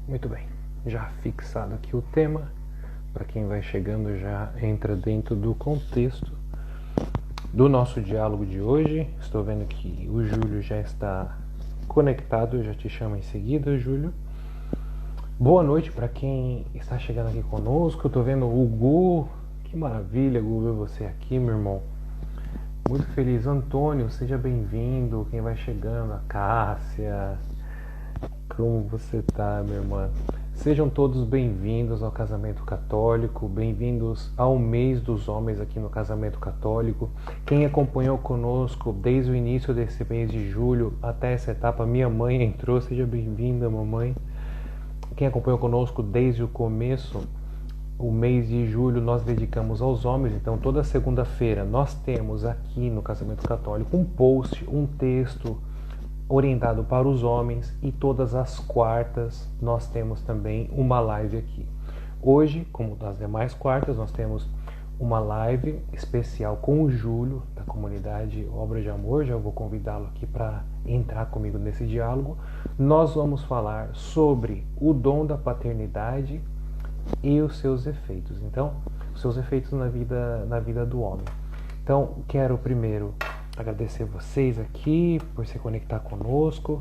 Muito bem, já fixado aqui o tema, para quem vai chegando já entra dentro do contexto do nosso diálogo de hoje. Estou vendo que o Júlio já está conectado, eu já te chamo em seguida, Júlio. Boa noite para quem está chegando aqui conosco. Eu estou vendo o Gu, que maravilha, Gu, ver você aqui, meu irmão. Muito feliz. Antônio, seja bem-vindo. Quem vai chegando, a Cássia. Como você tá, minha irmã? Sejam todos bem-vindos ao Casamento Católico, bem-vindos ao mês dos homens aqui no Casamento Católico. Quem acompanhou conosco desde o início desse mês de julho até essa etapa, minha mãe entrou, seja bem-vinda, mamãe. Quem acompanhou conosco desde o começo, o mês de julho nós dedicamos aos homens, então toda segunda-feira nós temos aqui no Casamento Católico um post, um texto orientado para os homens, e todas as quartas nós temos também uma live aqui. Hoje, como das demais quartas, nós temos uma live especial com o Júlio, da comunidade Obra de Amor. Já vou convidá-lo aqui para entrar comigo nesse diálogo. Nós vamos falar sobre o dom da paternidade e os seus efeitos. Então, os seus efeitos na vida do homem. Então, quero primeiro agradecer vocês aqui por se conectar conosco.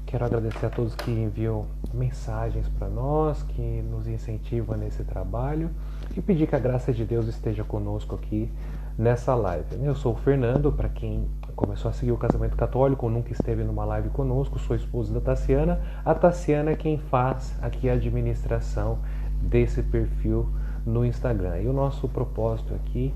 Quero agradecer a todos que enviam mensagens para nós, que nos incentivam nesse trabalho, e pedir que a graça de Deus esteja conosco aqui nessa live. Eu sou o Fernando, para quem começou a seguir o Casamento Católico ou nunca esteve numa live conosco, sou esposo da Tassiana. A Tassiana é quem faz aqui a administração desse perfil no Instagram. E o nosso propósito aqui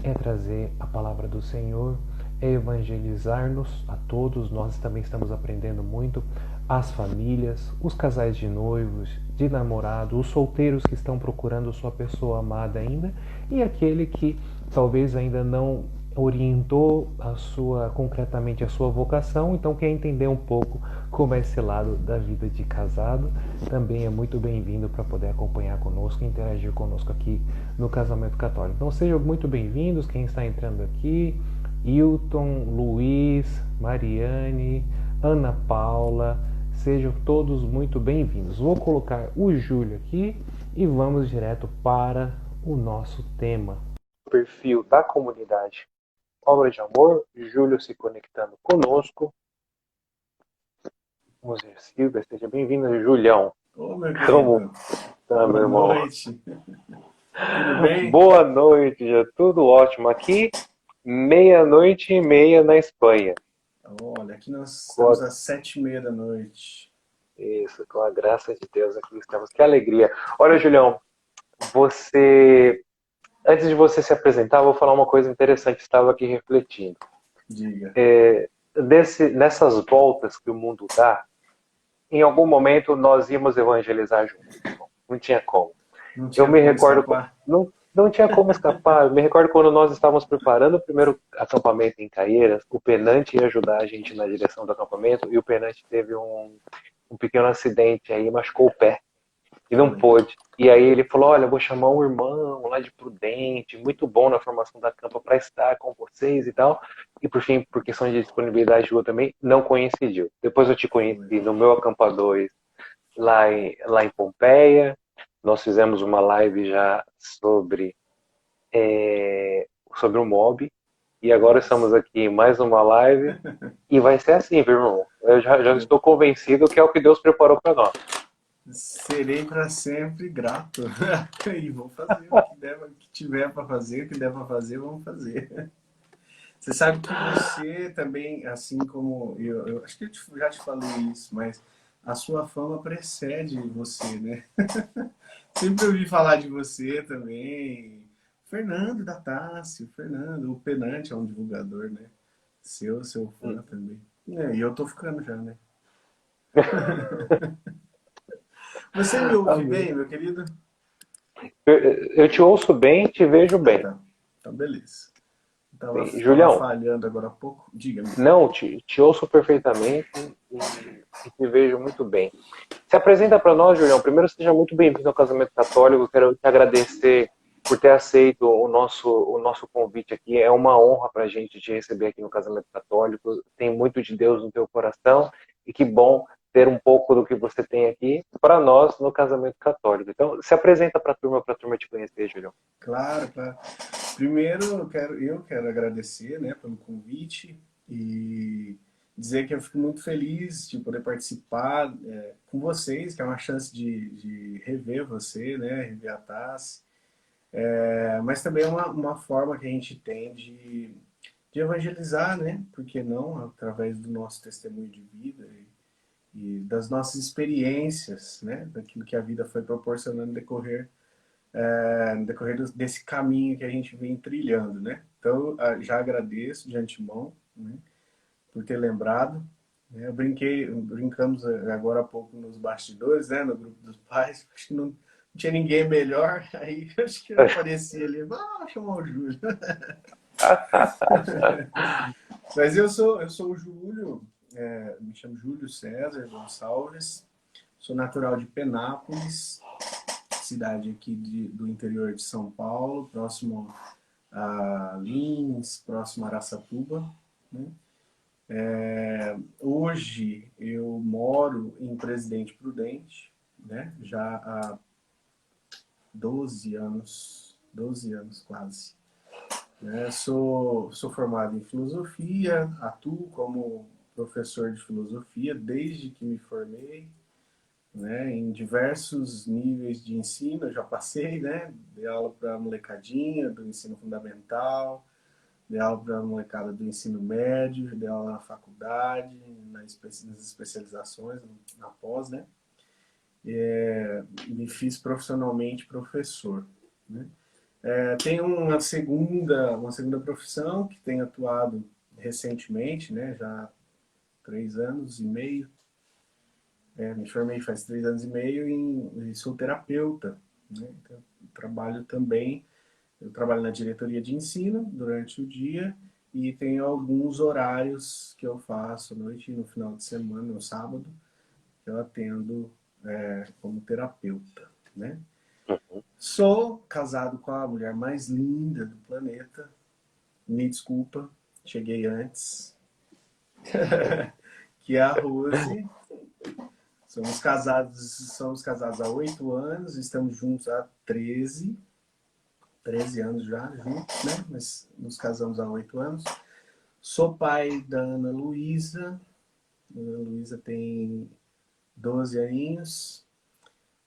é trazer a palavra do Senhor, é evangelizar-nos a todos. Nós também estamos aprendendo muito, as famílias, os casais de noivos, de namorado, os solteiros que estão procurando sua pessoa amada ainda, e aquele que talvez ainda não orientou concretamente a sua vocação, então quer entender um pouco como é esse lado da vida de casado. Também é muito bem-vindo para poder acompanhar conosco e interagir conosco aqui no Casamento Católico. Então sejam muito bem-vindos quem está entrando aqui: Hilton, Luiz, Mariane, Ana Paula, sejam todos muito bem-vindos. Vou colocar o Júlio aqui e vamos direto para o nosso tema. Perfil da comunidade Obra de Amor, Júlio se conectando conosco. Vamos ver, Silvia, seja bem-vinda, Julião. Ô, meu Como querido, tá, meu boa irmão? noite. Tudo bem? Boa noite, já tudo ótimo aqui. Meia-noite e meia na Espanha. Olha, aqui nós estamos Com às 7h30 da noite. Isso, com a graça de Deus aqui estamos. Que alegria. Olha, Julião, você, antes de você se apresentar, eu vou falar uma coisa interessante. Estava aqui refletindo. Diga. Nessas voltas que o mundo dá, em algum momento nós íamos evangelizar juntos. Não tinha como. Não Eu tinha me como recordo, escapar? não tinha como escapar. Eu me recordo quando nós estávamos preparando o primeiro acampamento em Caieiras, o Penante ia ajudar a gente na direção do acampamento, e o Penante teve um pequeno acidente aí, machucou o pé e não Foi. pôde. E aí ele falou: olha, eu vou chamar um irmão lá de Prudente, muito bom na formação da campa, para estar com vocês e tal. E por fim, por questão de disponibilidade de rua também, não coincidiu. Depois eu te Foi. conheci no meu Acampa 2 lá em Pompeia. Nós fizemos uma live já sobre o MOB. E agora estamos Isso. aqui em mais uma live. E vai ser assim, viu, irmão? Eu já Eu estou convencido que é o que Deus preparou para nós. serei para sempre grato. E vou fazer o que der, o que tiver para fazer, o que der para fazer, vamos fazer. Você sabe que você também, assim como eu acho que já te falei isso, mas a sua fama precede você, né? Sempre ouvi falar de você também. Fernando da Tassi, o Fernando, o Penante é um divulgador, né? Seu fã também. É, e eu tô ficando já, né? Você me ouve Amém. bem, meu querido? Eu te ouço bem, te vejo Ah, bem. tá. Então, beleza. Tava Julião, falhando agora há pouco. Diga-me. não, te ouço perfeitamente e te vejo muito bem. Se apresenta para nós, Julião. Primeiro, seja muito bem-vindo ao Casamento Católico. Quero te agradecer por ter aceito o nosso convite aqui. É uma honra para a gente te receber aqui no Casamento Católico. Tem muito de Deus no teu coração e que bom ter um pouco do que você tem aqui para nós no casamento católico. Então, se apresenta para a turma te conhecer, Julião. Claro, claro. Primeiro, eu quero agradecer, né, pelo convite e dizer que eu fico muito feliz de poder participar com vocês, que é uma chance de rever você, né, rever a Tassi. Mas também é uma forma que a gente tem de evangelizar, né? Por que não? Através do nosso testemunho de vida e das nossas experiências, né? Daquilo que a vida foi proporcionando no decorrer desse caminho que a gente vem trilhando, né? Então, já agradeço de antemão, né, por ter lembrado. Né? Brincamos agora há pouco nos bastidores, né, no grupo dos pais. Acho que não tinha ninguém melhor, aí acho que eu apareci ali, chamar o Júlio. Mas eu sou o Júlio, me chamo Júlio César Gonçalves, sou natural de Penápolis, cidade aqui do interior de São Paulo, próximo a Lins, próximo a Araçatuba. Né? Hoje eu moro em Presidente Prudente, né? Já há 12 anos quase. Né? Sou formado em filosofia, atuo como professor de filosofia desde que me formei, né, em diversos níveis de ensino. Eu já passei, né? Dei aula para a molecadinha do ensino fundamental, dei aula para a molecada do ensino médio, dei aula na faculdade, nas especializações, na pós, né? Me fiz profissionalmente professor. Né? Tenho uma segunda profissão que tenho atuado recentemente, né? Já há 3 anos e meio. Me formei faz 3 anos e meio e sou terapeuta. Né? Então, eu trabalho na diretoria de ensino durante o dia e tenho alguns horários que eu faço à noite e no final de semana, no sábado, que eu atendo como terapeuta. Né? Sou casado com a mulher mais linda do planeta. Me desculpa, cheguei antes. Que é a Rose. Somos casados há 8 anos, estamos juntos há 13 anos já juntos, né? Mas nos casamos há 8 anos. Sou pai da Ana Luísa. Ana Luísa tem 12 aninhos.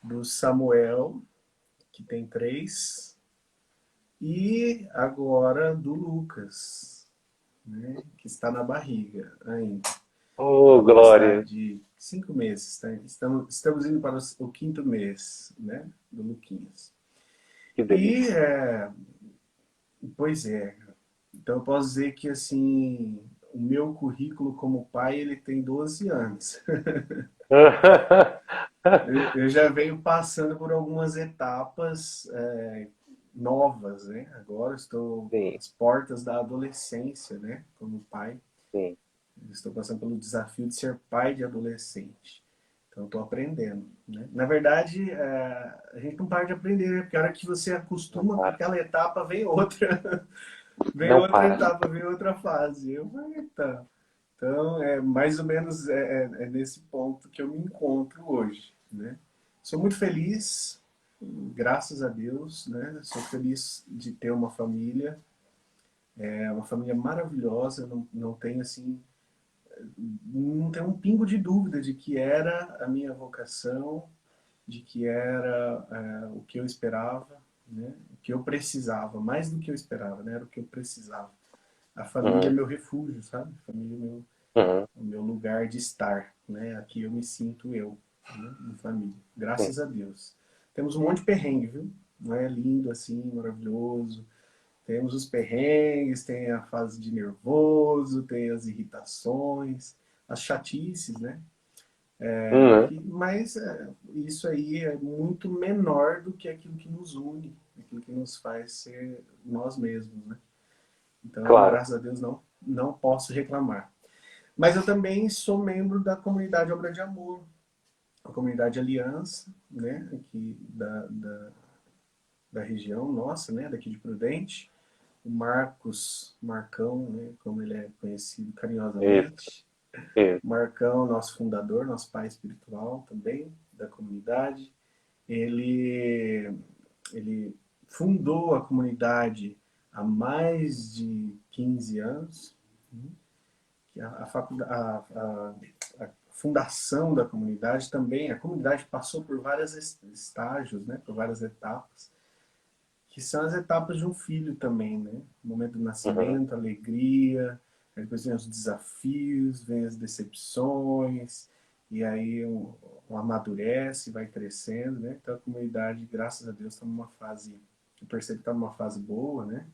Do Samuel, que tem 3. E agora do Lucas, né? Que está na barriga ainda. Oh, Vai estar glória! de 5 meses. Tá? Estamos indo para o quinto mês, né? Do Luquinhas. Que E, delícia! pois é. Então eu posso dizer que, assim, o meu currículo como pai, ele tem 12 anos. Eu já venho passando por algumas etapas novas, né? Agora estou Sim, às portas da adolescência, né? Como pai. sim. Estou passando pelo desafio de ser pai de adolescente. Então estou aprendendo, né? Na verdade, a gente não para de aprender, né? Porque a hora que você Não acostuma com para. aquela etapa, vem outra. Vem Não outra para. etapa, vem outra fase. Eita. Então, mais ou menos nesse ponto que eu me encontro hoje, né? Sou muito feliz, graças a Deus, né? Sou feliz de ter uma família maravilhosa. Não tenho assim, não tenho um pingo de dúvida de que era a minha vocação, de que era o que eu esperava, né? O que eu precisava, mais do que eu esperava, né? Era o que eu precisava. A família é Uhum, meu refúgio, sabe? A família é uhum, o meu lugar de estar, né? Aqui eu me sinto eu, né? Em família. sim. Graças a Deus. Temos um monte de perrengue, viu? Não é lindo assim, maravilhoso. Temos os perrengues, tem a fase de nervoso, tem as irritações, as chatices, né? Uhum, Mas isso aí é muito menor do que aquilo que nos une, aquilo que nos faz ser nós mesmos, né? Então, claro. graças a Deus, não posso reclamar. Mas eu também sou membro da comunidade Obra de Amor, a comunidade Aliança, né? Aqui da região nossa, né? Daqui de Prudente. O Marcão, né? Como ele é conhecido Isso. carinhosamente. Isso. Marcão, nosso fundador, nosso pai espiritual também da comunidade. Ele fundou a comunidade há mais de 15 anos. Que a fundação da comunidade também, a comunidade passou por vários estágios, né, por várias etapas, que são as etapas de um filho também, né? O momento do Uhum. nascimento, a alegria, depois vem os desafios, vem as decepções, e aí o amadurece, vai crescendo, né? Então a comunidade, graças a Deus, está numa fase, eu percebo que está numa fase boa, né?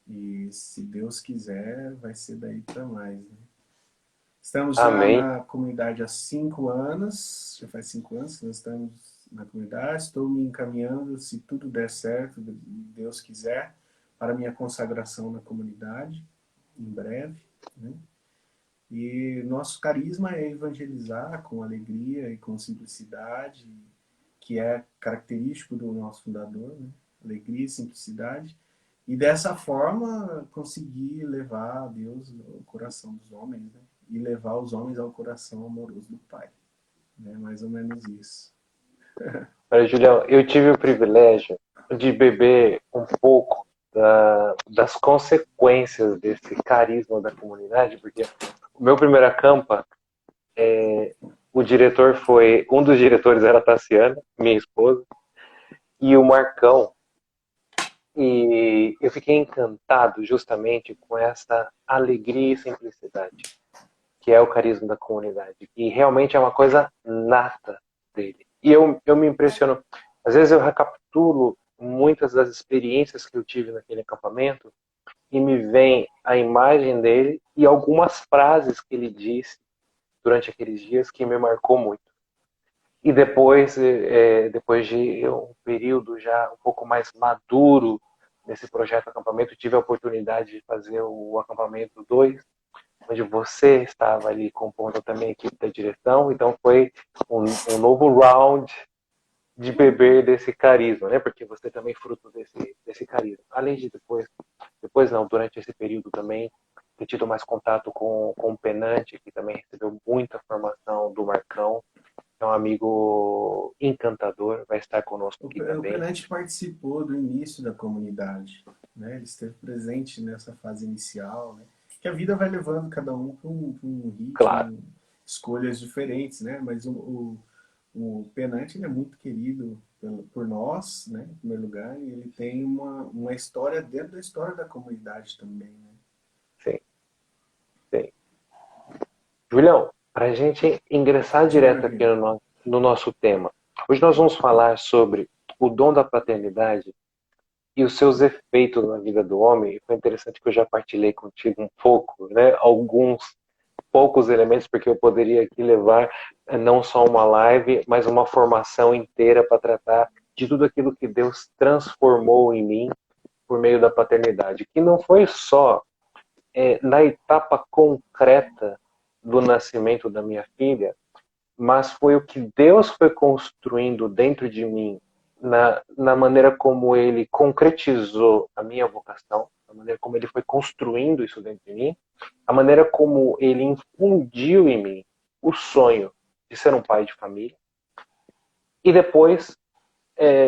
E se Deus quiser, vai ser daí para mais, né? Estamos já Amém. na comunidade há 5 anos, já faz 5 anos que nós estamos na comunidade. Estou me encaminhando, se tudo der certo, Deus quiser, para a minha consagração na comunidade, em breve. Né? E nosso carisma é evangelizar com alegria e com simplicidade, que é característico do nosso fundador, né? Alegria e simplicidade. E dessa forma conseguir levar a Deus ao coração dos homens, né? E levar os homens ao coração amoroso do Pai. É mais ou menos isso. Olha, Julião, eu tive o privilégio de beber um pouco das consequências desse carisma da comunidade, porque o meu primeiro acampa, o diretor foi, um dos diretores era a Tassiana, minha esposa, e o Marcão, e eu fiquei encantado justamente com essa alegria e simplicidade, que é o carisma da comunidade, e realmente é uma coisa nata dele. E eu me impressiono, às vezes eu recapitulo muitas das experiências que eu tive naquele acampamento e me vem a imagem dele e algumas frases que ele disse durante aqueles dias que me marcou muito. E depois, depois de um período já um pouco mais maduro nesse projeto acampamento, tive a oportunidade de fazer o acampamento 2, onde você estava ali compondo também a equipe da direção, então foi um novo round de beber desse carisma, né? Porque você também é fruto desse carisma. Além de depois não, durante esse período também, ter tido mais contato com o Penante, que também recebeu muita formação do Marcão, é um amigo encantador, vai estar conosco aqui O também. Penante participou do início da comunidade. Né? Ele esteve presente nessa fase inicial. Né? Que a vida vai levando cada um para um Claro, ritmo, escolhas diferentes. Né? Mas o Penante ele é muito querido por nós, né? Em primeiro lugar, e ele tem uma história dentro da história da comunidade também. Né? sim, sim. Julião, para a gente ingressar Diga, direto meu aqui querido. no nosso tema, hoje nós vamos falar sobre o dom da paternidade e os seus efeitos na vida do homem. Foi interessante que eu já partilhei contigo um pouco, né? Alguns poucos elementos, porque eu poderia aqui levar não só uma live, mas uma formação inteira para tratar de tudo aquilo que Deus transformou em mim por meio da paternidade, que não foi só na etapa concreta do nascimento da minha filha, mas foi o que Deus foi construindo dentro de mim, na maneira como Ele concretizou a minha vocação, a maneira como Ele foi construindo isso dentro de mim, a maneira como Ele infundiu em mim o sonho de ser um pai de família, e depois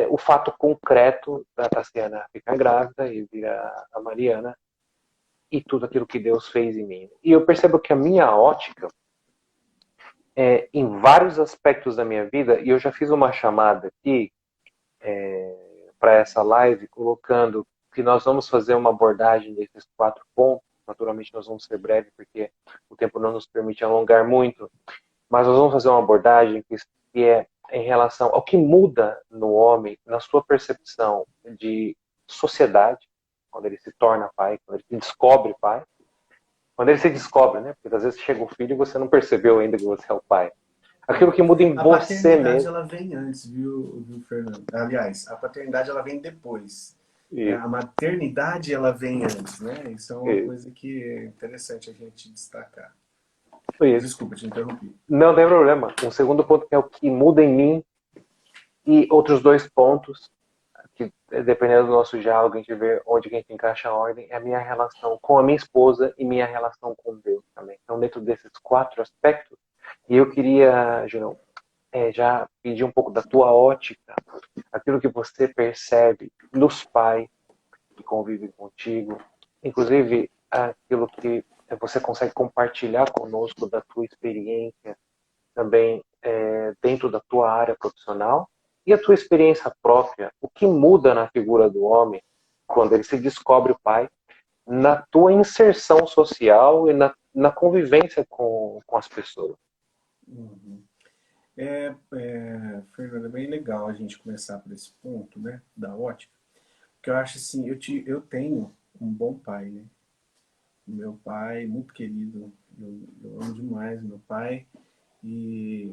o fato concreto da Tassiana ficar grávida e vir a Mariana, e tudo aquilo que Deus fez em mim. E eu percebo que a minha ótica em vários aspectos da minha vida, e eu já fiz uma chamada aqui para essa live, colocando que nós vamos fazer uma abordagem desses 4 pontos. Naturalmente, nós vamos ser breve, porque o tempo não nos permite alongar muito, mas nós vamos fazer uma abordagem que é em relação ao que muda no homem, na sua percepção de sociedade, quando ele se torna pai, quando ele se descobre pai, quando ele se descobre, né? Porque às vezes chega o filho e você não percebeu ainda que você é o pai. Aquilo que muda em A você paternidade mesmo. ela vem antes, viu, Fernando? Aliás, a paternidade ela vem depois. Isso, A maternidade ela vem antes, né? Isso é uma isso, coisa que é interessante a gente destacar. isso. Desculpa, te interrompi. Não tem problema. Um segundo ponto que é o que muda em mim e outros 2 pontos que dependendo do nosso diálogo, a gente vê onde a gente encaixa a ordem, é a minha relação com a minha esposa e minha relação com Deus também. Então, dentro desses 4 aspectos, e eu queria, Junão, já pedir um pouco da tua ótica, aquilo que você percebe nos pais que convivem contigo, inclusive aquilo que você consegue compartilhar conosco da tua experiência também dentro da tua área profissional e a tua experiência própria, o que muda na figura do homem quando ele se descobre o pai, na tua inserção social e na convivência com as pessoas. Uhum. Fernando, é bem legal a gente começar por esse ponto, né, da ótica, porque eu acho assim, eu tenho um bom pai, né? Meu pai, muito querido, eu amo demais meu pai, e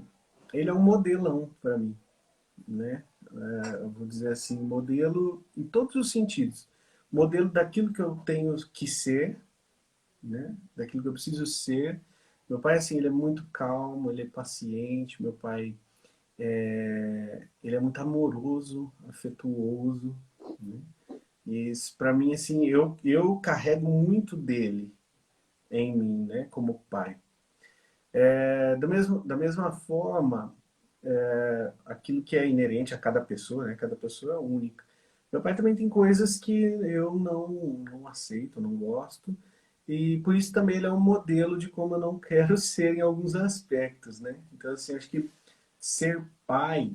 ele é um modelão para mim, né? Eu vou dizer assim, modelo em todos os sentidos. Modelo daquilo que eu tenho que ser, né? Daquilo que eu preciso ser. Meu pai, assim, ele é muito calmo, ele é paciente. Meu pai, ele é muito amoroso, afetuoso, né? E isso, para mim, assim, eu carrego muito dele em mim, né? Como pai. Da mesma forma, aquilo que é inerente a cada pessoa, né? Cada pessoa é única. Meu pai também tem coisas que eu não aceito, não gosto, e por isso também ele é um modelo de como eu não quero ser em alguns aspectos, né? Então, assim, acho que ser pai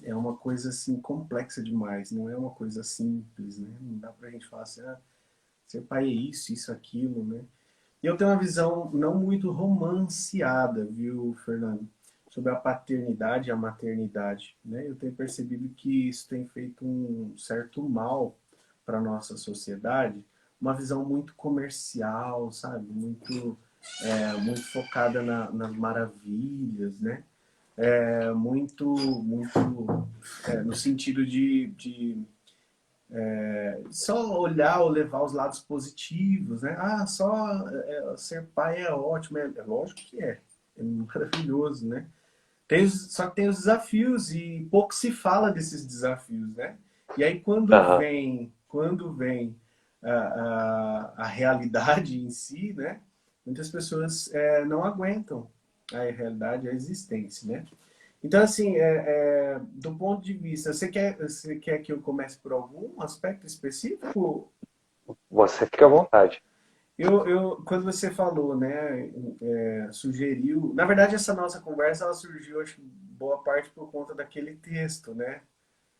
é uma coisa, assim, complexa demais, não é uma coisa simples, né? Não dá pra gente falar assim, ser pai é isso, aquilo, né? E eu tenho uma visão não muito romanceada, viu, Fernando? Sobre a paternidade e a maternidade, né? Eu tenho percebido que isso tem feito um certo mal para a nossa sociedade, uma visão muito comercial, sabe? Muito focada nas maravilhas, né? No sentido de só olhar ou levar os lados positivos, né? Ser pai é ótimo, é lógico que é maravilhoso, né? Só que tem os desafios e pouco se fala desses desafios, né? E aí Aham. quando vem a realidade em si, né? Muitas pessoas não aguentam a realidade, a existência, né? Então, assim, do ponto de vista, você quer que eu comece por algum aspecto específico? Você fica à vontade. Quando você falou, né, sugeriu, na verdade essa nossa conversa ela surgiu, acho, boa parte por conta daquele texto, né,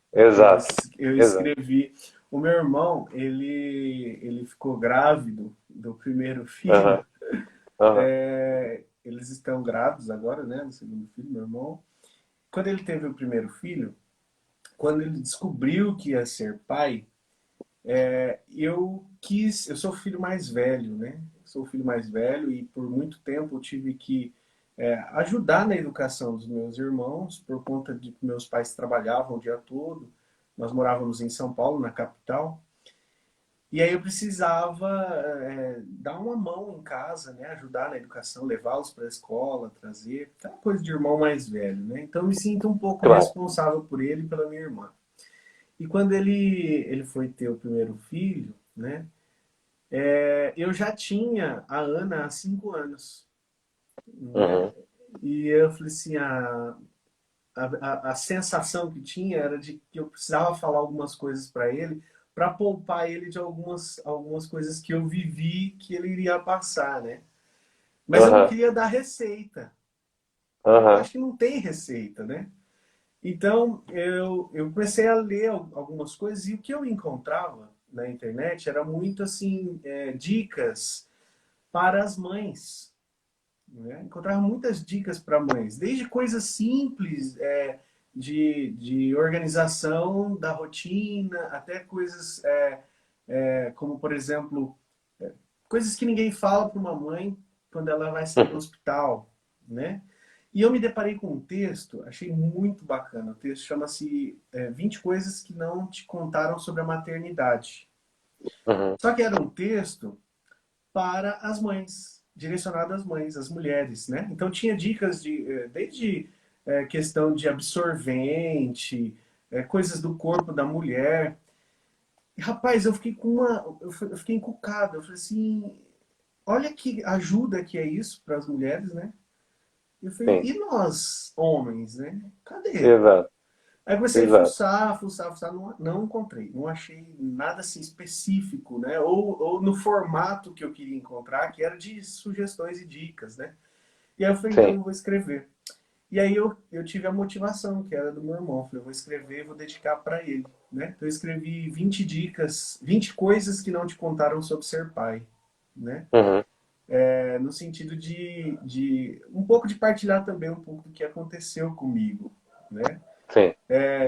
que Exato, eu exato. escrevi. O meu irmão, ele ficou grávido do primeiro filho. Aham, aham, Eles estão grávidos agora, né, do segundo filho, meu irmão. Quando ele teve o primeiro filho, quando ele descobriu que ia ser pai, eu sou o filho mais velho, né? Sou o filho mais velho e por muito tempo eu tive que ajudar na educação dos meus irmãos, por conta de que meus pais trabalhavam o dia todo. Nós morávamos em São Paulo, na capital, e aí eu precisava dar uma mão em casa, né? Ajudar na educação, levá-los para a escola, trazer, aquela coisa de irmão mais velho, né? Então eu me sinto um pouco claro. responsável por ele e pela minha irmã. E quando ele foi ter o primeiro filho, né? Eu já tinha a Ana há 5 anos, né? Uhum. E eu falei assim, a sensação que tinha era de que eu precisava falar algumas coisas para ele, para poupar ele de algumas coisas que eu vivi que ele iria passar, né? Mas eu não Aham, queria dar receita. Eu aham, acho que não tem receita, né? Então, eu comecei a ler algumas coisas e o que eu encontrava na internet era muito assim, dicas para as mães, né? Encontrava muitas dicas para mães, desde coisas simples, de organização da rotina, até coisas como, por exemplo, coisas que ninguém fala para uma mãe quando ela vai sair do uhum, hospital, né? E eu me deparei com um texto, achei muito bacana. O texto chama-se 20 coisas que não te contaram sobre a maternidade. uhum, Só que era um texto para as mães, direcionado às mães, às mulheres, né? Então tinha dicas desde questão de absorvente, coisas do corpo da mulher. E, rapaz, eu fiquei eu fiquei encucado. Eu falei assim, olha que ajuda que é isso para as mulheres, né? Eu falei, sim, e nós, homens, né? Cadê? exato, Aí comecei a exato. fuçar, não encontrei, não achei nada assim específico, né? Ou no formato que eu queria encontrar, que era de sugestões e dicas, né? E aí eu falei, então Sim. eu vou escrever. E aí eu tive a motivação, que era do meu irmão. Eu falei, eu vou escrever e vou dedicar para ele, né? Então eu escrevi 20 dicas, 20 coisas que não te contaram sobre ser pai, né? Uhum, No sentido de um pouco de partilhar também um pouco do que aconteceu comigo, né? sim.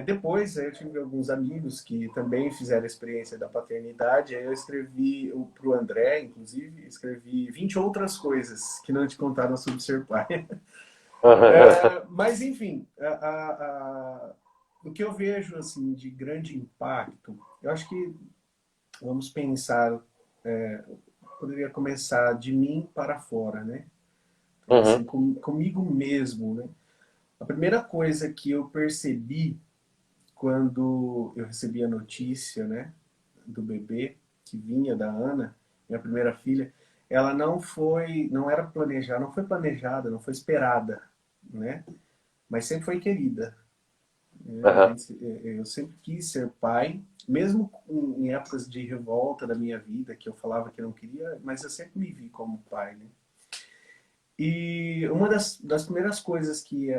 Depois eu tive alguns amigos que também fizeram a experiência da paternidade. Aí eu escrevi para o André, inclusive, escrevi 20 outras coisas que não te contaram sobre ser pai. Mas, enfim, o que eu vejo assim de grande impacto, eu acho que vamos pensar, poderia começar de mim para fora, né? Então, Uhum, assim, comigo mesmo, né? A primeira coisa que eu percebi quando eu recebi a notícia, né, do bebê que vinha da Ana, minha primeira filha, ela não era planejada, não foi planejada, não foi esperada, né? Mas sempre foi querida. Né? aham, Eu sempre quis ser pai, mesmo em épocas de revolta da minha vida, que eu falava que não queria, mas eu sempre me vi como pai, né? E uma das primeiras coisas que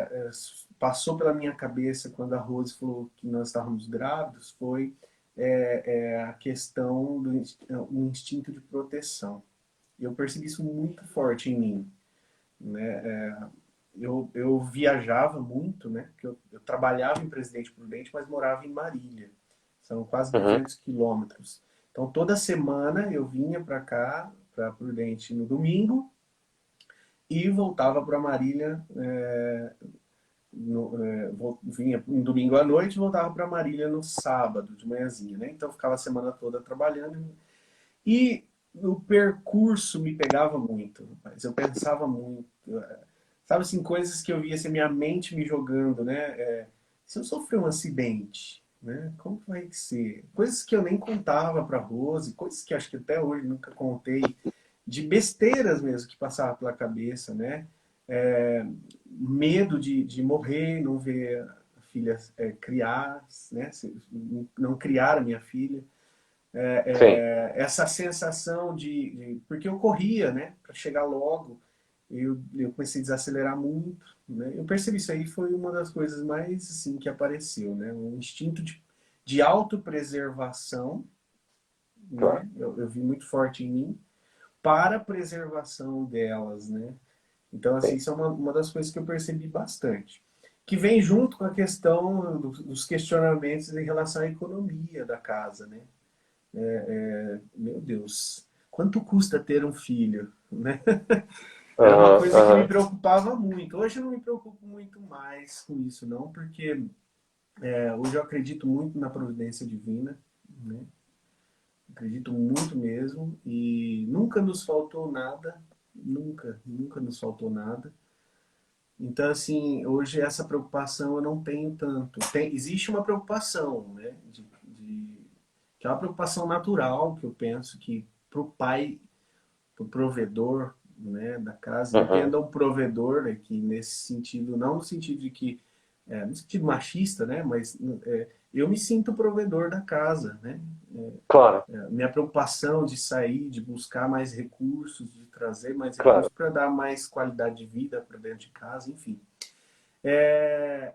passou pela minha cabeça quando a Rose falou que nós estávamos grávidos foi a questão do um instinto de proteção. Eu percebi isso muito forte em mim, né? Eu viajava muito, né? Porque eu trabalhava em Presidente Prudente, mas morava em Marília. São quase uhum, 200 quilômetros. Então, toda semana eu vinha para cá, para Prudente, no domingo, e voltava para Marília, vinha um domingo à noite e voltava para Marília no sábado, de manhãzinha, né? Então ficava a semana toda trabalhando. E o percurso me pegava muito, mas eu pensava muito. Sabe assim, coisas que eu via assim, minha mente me jogando, né? Se eu sofrer um acidente, né? Como que vai ser? Coisas que eu nem contava para Rose, coisas que acho que até hoje nunca contei, de besteiras mesmo que passava pela cabeça, né? É, medo de morrer, não ver a filha criar, né? Não criar a minha filha. sim. Essa sensação porque eu corria, né? Para chegar logo, eu comecei a desacelerar muito, né? Eu percebi isso aí foi uma das coisas mais assim que apareceu, né? Um instinto de autopreservação, Claro. né? Eu vi muito forte em mim para a preservação delas, né? Então, assim, Sim. isso é uma das coisas que eu percebi bastante. Que vem junto com a questão dos questionamentos em relação à economia da casa, né? Meu Deus, quanto custa ter um filho, né? Era uma Aham, coisa que me aham, preocupava muito. Hoje eu não me preocupo muito mais com isso, não, porque hoje eu acredito muito na providência divina, né? Acredito muito mesmo e nunca nos faltou nada, nunca nos faltou nada. Então, assim, hoje essa preocupação eu não tenho tanto. Existe uma preocupação, né? Que é uma preocupação natural, que eu penso que para o pai, para o provedor, né, da casa, uhum, entenda o provedor aqui nesse sentido, não no sentido de que, no sentido machista, né? Mas eu me sinto provedor da casa, né? claro, Minha preocupação de sair, de buscar mais recursos, de trazer mais recursos claro. para dar mais qualidade de vida para dentro de casa, enfim.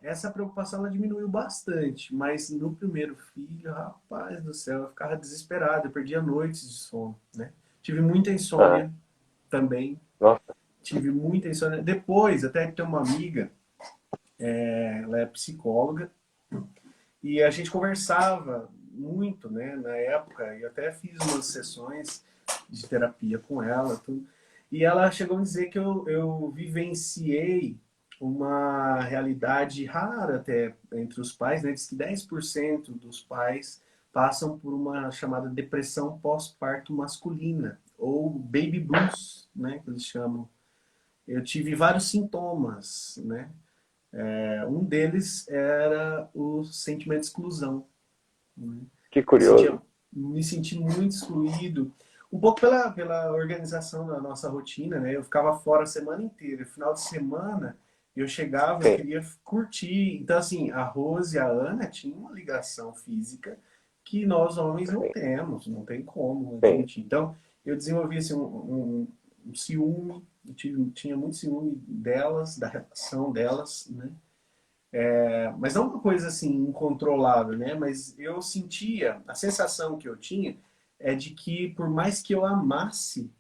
Essa preocupação ela diminuiu bastante, mas no primeiro filho, rapaz do céu, eu ficava desesperado, eu perdia noites de sono, né? Tive muita Aham, insônia também, nossa. tive muita insônia. Depois, até que tem uma amiga, ela é psicóloga, e a gente conversava muito, né, na época, e até fiz umas sessões de terapia com ela, tudo. E ela chegou a dizer que eu vivenciei uma realidade rara até entre os pais, né? Diz que 10% dos pais passam por uma chamada depressão pós-parto masculina, ou baby blues, né, que eles chamam. Eu tive vários sintomas, né? Um deles era o sentimento de exclusão, né? Que curioso. Me senti muito excluído, um pouco pela organização da nossa rotina, né? Eu ficava fora a semana inteira. Final de semana, eu chegava, eu Sim, queria curtir. Então, assim, a Rose e a Ana tinham uma ligação física que nós homens não sim, temos, não tem como sim. admitir. Então, eu desenvolvi assim, um ciúme, tinha muito ciúme delas, da relação delas, né? Mas não uma coisa assim incontrolável, né? Mas eu sentia, a sensação que eu tinha é de que por mais que eu amasse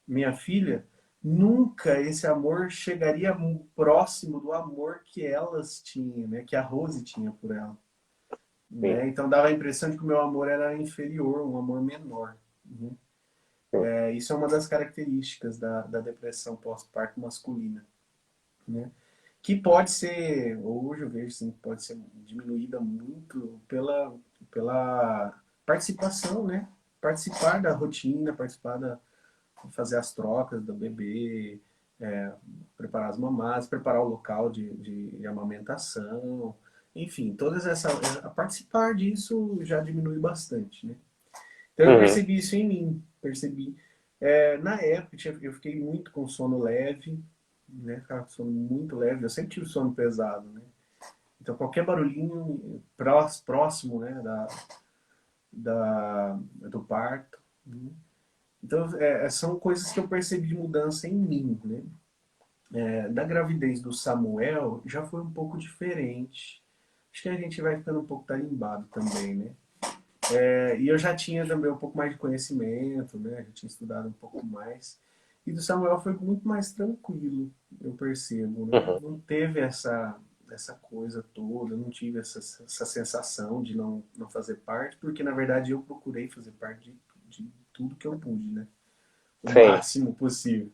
minha filha, nunca esse amor chegaria próximo do amor que elas tinham, né? Que a Rose tinha por ela, Sim, né? Então dava a impressão de que o meu amor era inferior, um amor menor, né? sim. Isso é uma das características da depressão pós-parto masculina, né? Que pode ser, hoje eu vejo assim, pode ser diminuída muito pela participação, né? Participar da rotina, fazer as trocas do bebê, preparar as mamadas, preparar o local de amamentação, enfim, participar disso já diminui bastante, né? Então eu Uhum. percebi isso em mim, percebi. Na época eu fiquei muito com sono leve, né? Ficava com sono muito leve, eu sempre tive sono pesado, né? Então qualquer barulhinho próximo, né, do parto, né? Então são coisas que eu percebi de mudança em mim, né? Da gravidez do Samuel já foi um pouco diferente. Acho que a gente vai ficando um pouco tarimbado também, né? E eu já tinha também um pouco mais de conhecimento, né? Já tinha estudado um pouco mais. E do Samuel foi muito mais tranquilo, eu percebo, né? Uhum. Não teve essa coisa toda, não tive essa sensação de não fazer parte, porque na verdade eu procurei fazer parte de tudo que eu pude, né? O Sim. máximo possível.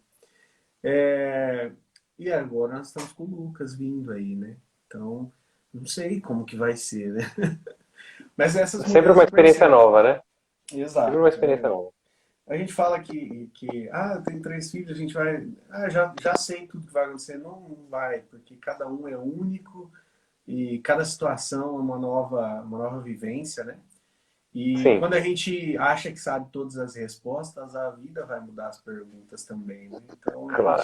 É, E agora nós estamos com o Lucas vindo aí, né? Então, não sei como que vai ser, né? Mas essas Sempre mudanças uma eu experiência percebo. nova, né? Sempre uma Exato. experiência nova. A gente fala que tem 3 filhos, a gente vai. Já sei tudo que vai acontecer. Não, não vai, porque cada um é único e cada situação é uma nova vivência, né? E Sim, quando a gente acha que sabe todas as respostas, a vida vai mudar as perguntas também, né? Então claro.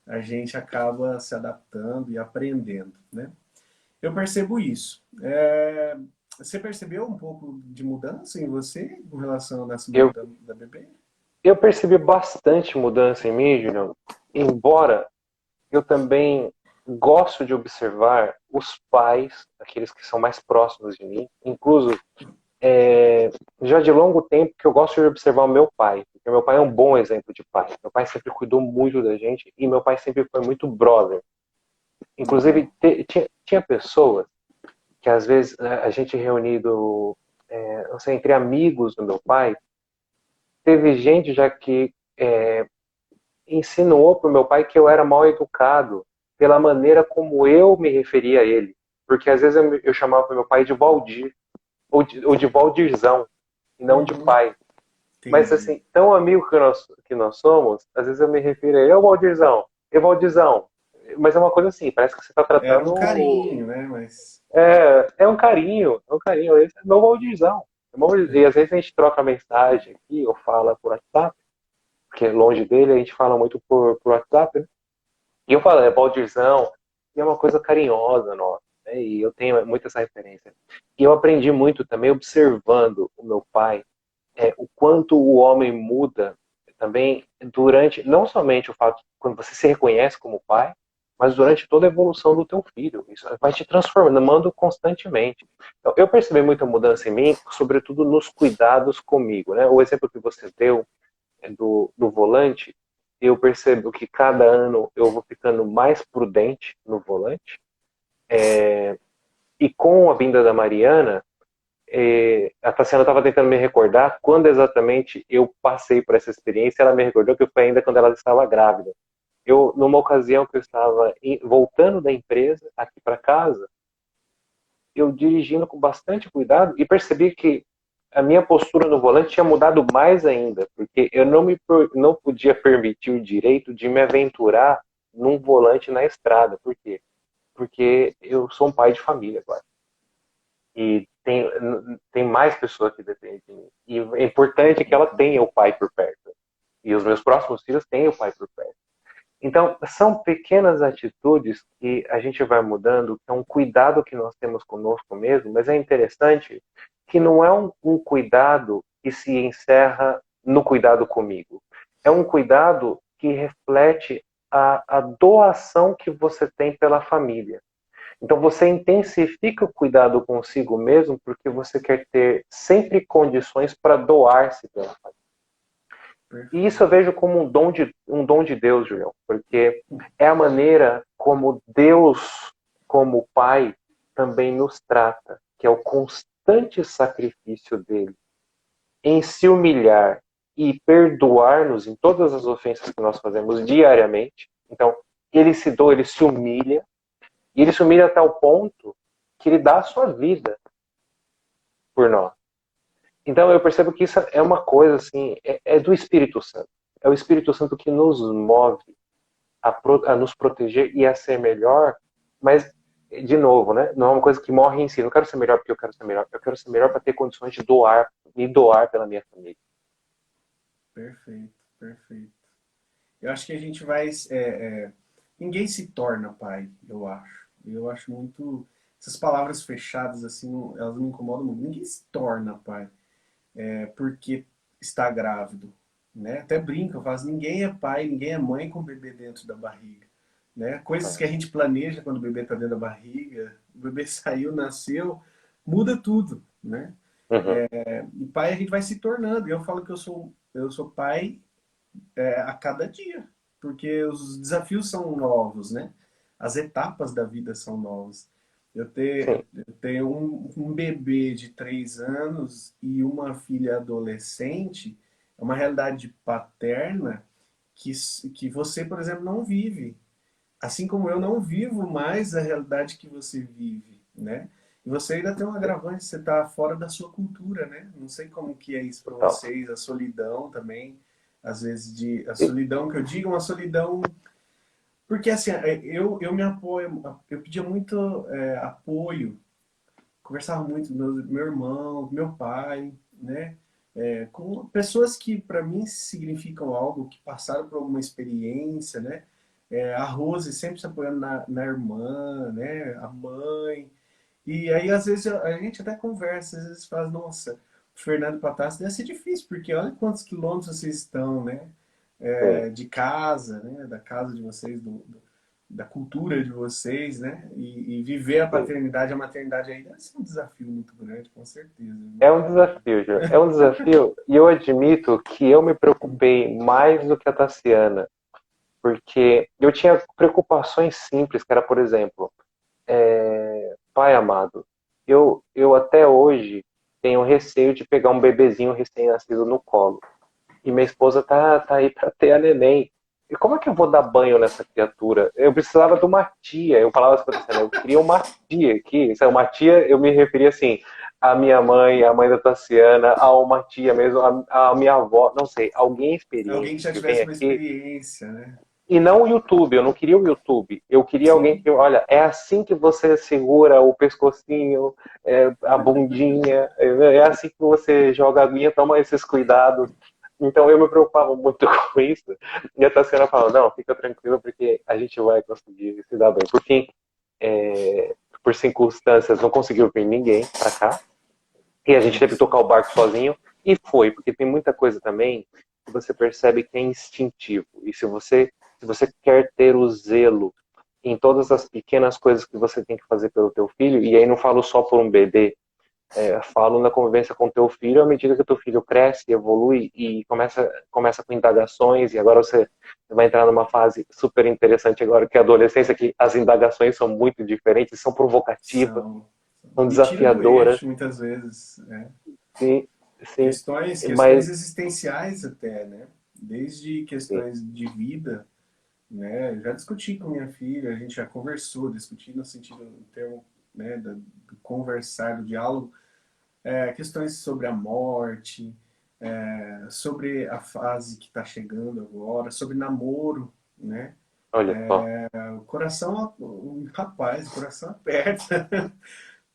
a gente acaba se adaptando e aprendendo, né? Eu percebo isso. Você percebeu um pouco de mudança em você com relação ao nascimento Eu, da bebê? eu percebi bastante mudança em mim, Julião, embora eu também gosto de observar os pais, aqueles que são mais próximos de mim, incluso já de longo tempo que eu gosto de observar o meu pai, porque meu pai é um bom exemplo de pai. Meu pai sempre cuidou muito da gente e meu pai sempre foi muito brother. Inclusive, Legal. tinha pessoas que às vezes a gente reunido, não sei, entre amigos do meu pai, teve gente já que insinuou para o meu pai que eu era mal educado pela maneira como eu me referia a ele. Porque às vezes eu chamava meu pai de Valdir, ou de Valdirzão, e não de Uhum, pai. Mas entendi. assim, tão amigo que nós somos, às vezes eu me refiro a ele, ô Valdirzão, e Valdizão. Mas é uma coisa assim, parece que você está Era um tratando. carinho, né? Mas. É um carinho, é um carinho. Esse é meu Valdirzão. E às vezes a gente troca mensagem aqui, ou fala por WhatsApp, porque longe dele a gente fala muito por WhatsApp, né? E eu falo, é Valdirzão, e é uma coisa carinhosa, nossa, né? E eu tenho muito essa referência. E eu aprendi muito também observando o meu pai, o quanto o homem muda também durante, não somente o fato quando você se reconhece como pai, mas durante toda a evolução do teu filho. Isso vai te transformando constantemente. Então, eu percebi muita mudança em mim, sobretudo nos cuidados comigo, né? O exemplo que você deu do volante, eu percebo que cada ano eu vou ficando mais prudente no volante. E com a vinda da Mariana, a Tassiana estava tentando me recordar quando exatamente eu passei por essa experiência. Ela me recordou que foi ainda quando ela estava grávida. Numa ocasião que eu estava voltando da empresa aqui para casa, eu dirigindo com bastante cuidado e percebi que a minha postura no volante tinha mudado mais ainda, porque eu não podia permitir o direito de me aventurar num volante na estrada. Por quê? porque eu sou um pai de família agora. E tem mais pessoas que dependem de mim. E é importante que ela tenha o pai por perto. E os meus próximos filhos tenham o pai por perto. Então, são pequenas atitudes que a gente vai mudando, que é um cuidado que nós temos conosco mesmo, mas é interessante que não é um cuidado que se encerra no cuidado comigo. É um cuidado que reflete a doação que você tem pela família. Então, você intensifica o cuidado consigo mesmo porque você quer ter sempre condições para doar-se pela família. E isso eu vejo como um dom de Deus, Julião, porque é a maneira como Deus, como Pai, também nos trata, que é o constante sacrifício dele em se humilhar e perdoar-nos em todas as ofensas que nós fazemos diariamente. Então, ele se doa, ele se humilha, e ele se humilha até o ponto que ele dá a sua vida por nós. Então eu percebo que isso é uma coisa assim, é do Espírito Santo. É o Espírito Santo que nos move a nos proteger e a ser melhor, mas, de novo, né? Não é uma coisa que morre em si. Eu não quero ser melhor porque eu quero ser melhor. Eu quero ser melhor para ter condições de doar, me doar pela minha família. Perfeito, perfeito. Eu acho que a gente vai. Ninguém se torna pai, eu acho. Eu acho muito. Essas palavras fechadas, assim, elas me incomodam muito. Ninguém se torna pai porque está grávido. Né? Até brinco, eu falo assim, ninguém é pai, ninguém é mãe com o bebê dentro da barriga. Né? Coisas que a gente planeja quando o bebê está dentro da barriga, o bebê saiu, nasceu, muda tudo. Né? Uhum. E pai a gente vai se tornando. E eu falo que eu sou pai a cada dia, porque os desafios são novos, né? As etapas da vida são novas. Sim. Eu tenho um bebê de 3 anos e uma filha adolescente, é uma realidade paterna que você, por exemplo, não vive. Assim como eu não vivo mais a realidade que você vive, né? E você ainda tem um agravante, você está fora da sua cultura, né? Não sei como que é isso para Então, vocês, a solidão também, às vezes a e- solidão que eu digo, uma solidão porque assim, eu me apoio, eu pedia muito apoio, conversava muito com meu irmão, com meu pai, né? Com pessoas que para mim significam algo, que passaram por alguma experiência, né? A Rose sempre se apoiando na irmã, né? A mãe. E aí, às vezes, a gente até conversa, às vezes fala, nossa, Fernando Patassi deve ser difícil, porque olha quantos quilômetros vocês estão, né? sim. De casa, né? Da casa de vocês, da cultura de vocês, né? E viver a Sim. paternidade, a maternidade aí deve ser um desafio muito grande, com certeza. É um desafio, Ju. É um desafio, e eu admito que eu me preocupei mais do que a Tassiana, porque eu tinha preocupações simples, que era, por exemplo, pai amado, eu até hoje tenho receio de pegar um bebezinho recém-nascido no colo. E minha esposa tá aí para ter a neném. E como é que eu vou dar banho nessa criatura? Eu precisava de uma tia. Eu falava assim pra Tassiana, eu queria uma tia aqui. Se é uma tia, eu me referia assim, a minha mãe, a mãe da Tassiana, a uma tia mesmo, a minha avó, não sei, alguém experiente Alguém que já que vem tivesse uma aqui. experiência, né? E não o YouTube, eu não queria o YouTube. Eu queria alguém Sim. que, olha, é assim que você segura o pescocinho, a bundinha, é assim que você joga a aguinha, toma esses cuidados. Então eu me preocupava muito com isso. E a Tassiana falou, não, fica tranquilo, porque a gente vai conseguir se dar bem. Por fim, por circunstâncias, não conseguiu vir ninguém para cá. E a gente teve que tocar o barco sozinho. E foi, porque tem muita coisa também que você percebe que é instintivo. E se você quer ter o zelo em todas as pequenas coisas que você tem que fazer pelo teu filho, e aí não falo só por um bebê, falo na convivência com teu filho à medida que teu filho cresce, evolui e começa com indagações, e agora você vai entrar numa fase super interessante agora, que é a adolescência, que as indagações são muito diferentes, são provocativas, São. são E tira do desafiadoras, eixo, muitas vezes. sim, sim, Questões mas existenciais até, né? Desde sim, questões de vida, né? Eu já discuti com minha filha, a gente já conversou, discuti no sentido, no termo, né, do conversar, do diálogo, questões sobre a morte, sobre a fase que está chegando agora, sobre namoro, né? Olha só. O coração, rapaz, o coração aperta.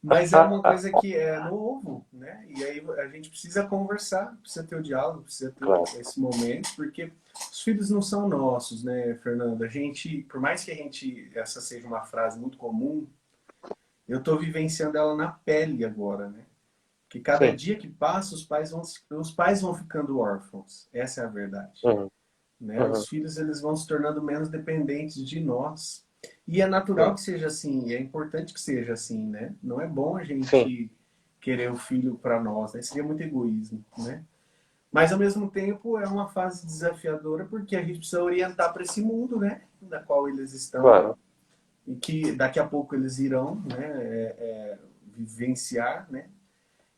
Mas é uma coisa que é novo, né? E aí a gente precisa conversar, precisa ter o diálogo, precisa ter Claro. esse momento, porque os filhos não são nossos, né, Fernanda? A gente, por mais que a gente, essa seja uma frase muito comum, eu estou vivenciando ela na pele agora, né? Que cada Sim. dia que passa, os pais vão ficando órfãos. Essa é a verdade, Uhum. né? Uhum. Os filhos eles vão se tornando menos dependentes de nós. E é natural Sim. que seja assim, e é importante que seja assim, né? Não é bom a Sim. gente querer o filho para nós, né? Seria muito egoísmo, né? Mas ao mesmo tempo é uma fase desafiadora porque a gente precisa orientar para esse mundo, né? Da qual eles estão Claro. e que daqui a pouco eles irão, né? Vivenciar, né?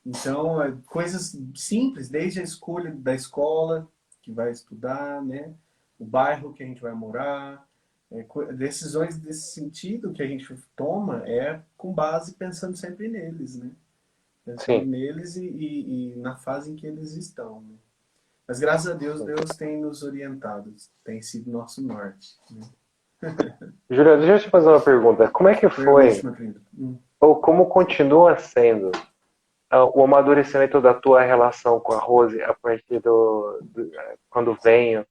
Então, coisas simples, desde a escolha da escola que vai estudar, né? O bairro que a gente vai morar, decisões desse sentido que a gente toma é com base pensando sempre neles, né? Pensando Sim. neles e na fase em que eles estão, né? Mas graças a Deus, Sim. Deus tem nos orientado, tem sido nosso norte, né? Julia, deixa eu te fazer uma pergunta. Como é que Pergunte, foi, meu querido. ou como continua sendo, o amadurecimento da tua relação com a Rose a partir quando vem o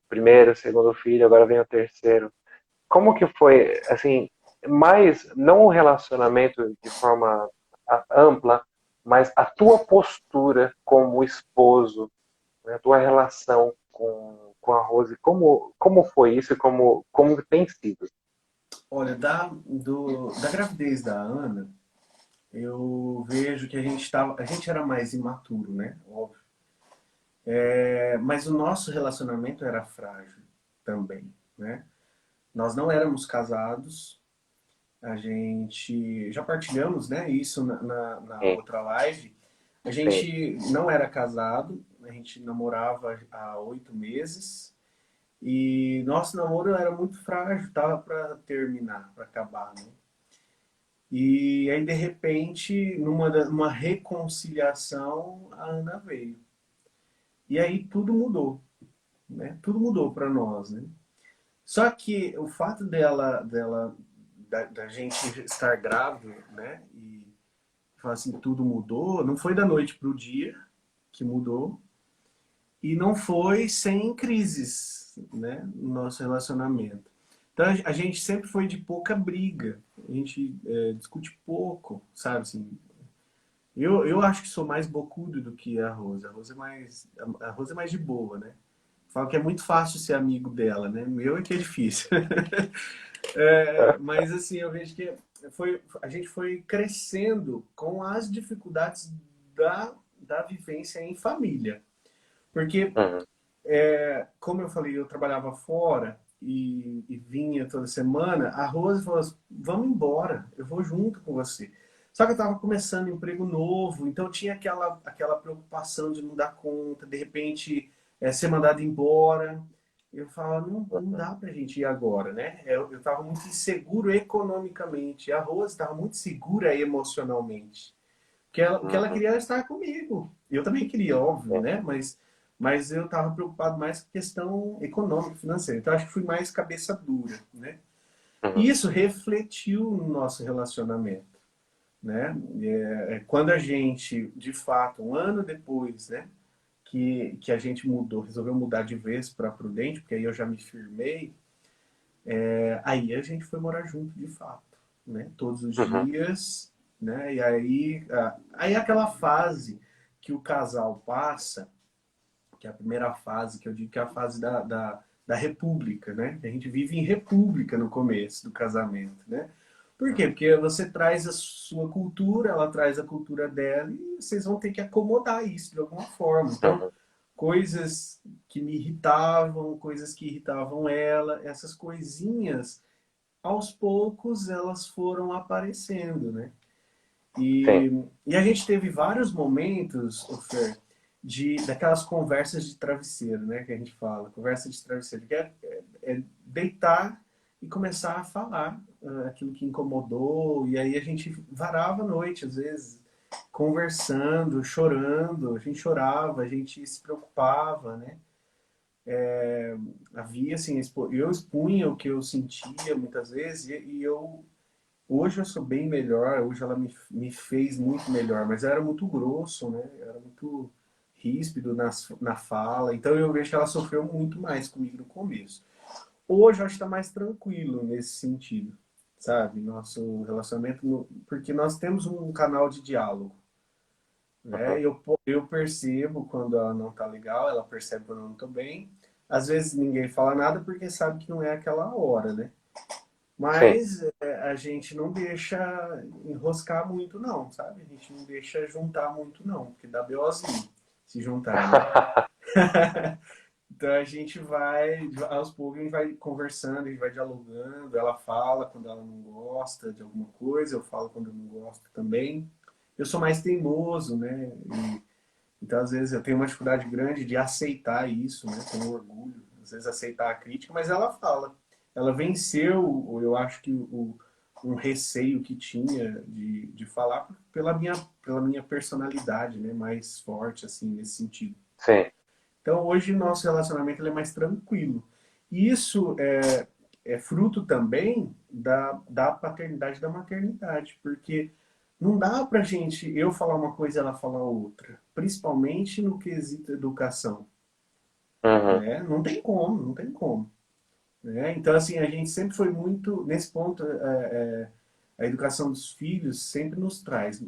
primeiro, o segundo filho, agora vem o terceiro? Como que foi, assim, mais, não o relacionamento de forma ampla, mas a tua postura como esposo, né, a tua relação com a Rose, como foi isso e como tem sido? Olha, da gravidez da Ana, eu vejo que a gente era mais imaturo, né? Óbvio. Mas o nosso relacionamento era frágil também, né? Nós não éramos casados, a gente já partilhamos, né? Isso na Sim, outra live. A sim. gente não era casado, a gente namorava há 8 meses e nosso namoro era muito frágil, tava para terminar, para acabar, né? E aí de repente, numa reconciliação, a Ana veio. E aí tudo mudou, né? Tudo mudou para nós, né? Só que o fato da gente estar grávido, né? E falar assim, tudo mudou, não foi da noite para o dia que mudou, e não foi sem crises, né? No nosso relacionamento. Então a gente sempre foi de pouca briga, a gente discute pouco, sabe assim. Eu acho que sou mais bocudo do que a Rosa. A Rosa é mais de boa, né? Falo que é muito fácil ser amigo dela, né? Meu é que é difícil. Mas assim, eu vejo que a gente foi crescendo com as dificuldades da vivência em família. Porque, Uhum. como eu falei, eu trabalhava fora e vinha toda semana, a Rose falou assim, vamos embora, eu vou junto com você. Só que eu estava começando um emprego novo, então tinha aquela preocupação de não dar conta, de repente ser mandado embora. Eu falo, não dá pra gente ir agora, né? Eu estava muito inseguro economicamente. A Rose estava muito segura emocionalmente. O que ela Uhum. queria era estar comigo. Eu também queria, óbvio, Sim. né? Mas eu estava preocupado mais com a questão econômica, financeira. Então acho que fui mais cabeça dura, né? E Uhum. isso refletiu no nosso relacionamento, né? Quando a gente, de fato, um ano depois, né? Que a gente mudou, resolveu mudar de vez para Prudente, porque aí eu já me firmei, aí a gente foi morar junto de fato, né? Todos os Uhum. dias, né? E aí aquela fase que o casal passa, que é a primeira fase, que eu digo que é a fase da república, né? A gente vive em república no começo do casamento, né? Por quê? Porque você traz a sua cultura, ela traz a cultura dela e vocês vão ter que acomodar isso de alguma forma. Então, Uhum. coisas que me irritavam, coisas que irritavam ela, essas coisinhas, aos poucos elas foram aparecendo, né? Sim. E a gente teve vários momentos, ô Fer, daquelas conversas de travesseiro, né? Que a gente fala, conversa de travesseiro, que é deitar e começar a falar aquilo que incomodou, e aí a gente varava a noite, às vezes, conversando, chorando, a gente chorava, a gente se preocupava, né? havia assim, eu expunha o que eu sentia muitas vezes e eu hoje eu sou bem melhor, hoje ela me fez muito melhor, mas eu era muito grosso, né? Eu era muito ríspido na fala, então eu vejo que ela sofreu muito mais comigo no começo. Hoje eu acho que está mais tranquilo nesse sentido, sabe? Nosso relacionamento, porque nós temos um canal de diálogo, Uhum. né? Eu percebo quando ela não tá legal, ela percebe quando eu não tô bem. Às vezes ninguém fala nada porque sabe que não é aquela hora, né? Sim. Mas a gente não deixa enroscar muito, não, sabe? A gente não deixa juntar muito, não, porque dá BOzinho se juntar, né? Então a gente vai, aos poucos, a gente vai conversando, a gente vai dialogando. Ela fala quando ela não gosta de alguma coisa, eu falo quando eu não gosto também. Eu sou mais teimoso, né? Então, às vezes, eu tenho uma dificuldade grande de aceitar isso, né? Tenho orgulho, às vezes, aceitar a crítica, mas ela fala. Ela venceu, eu acho que um receio que tinha de falar pela minha personalidade, né? Mais forte, assim, nesse sentido. Sim. Então, hoje, nosso relacionamento ele é mais tranquilo. E isso é fruto também da paternidade e da maternidade, porque não dá pra gente, eu falar uma coisa e ela falar outra, principalmente no quesito educação, Uhum. né? Não tem como, não tem como, né? Então, assim, a gente sempre foi muito, nesse ponto, a educação dos filhos sempre nos traz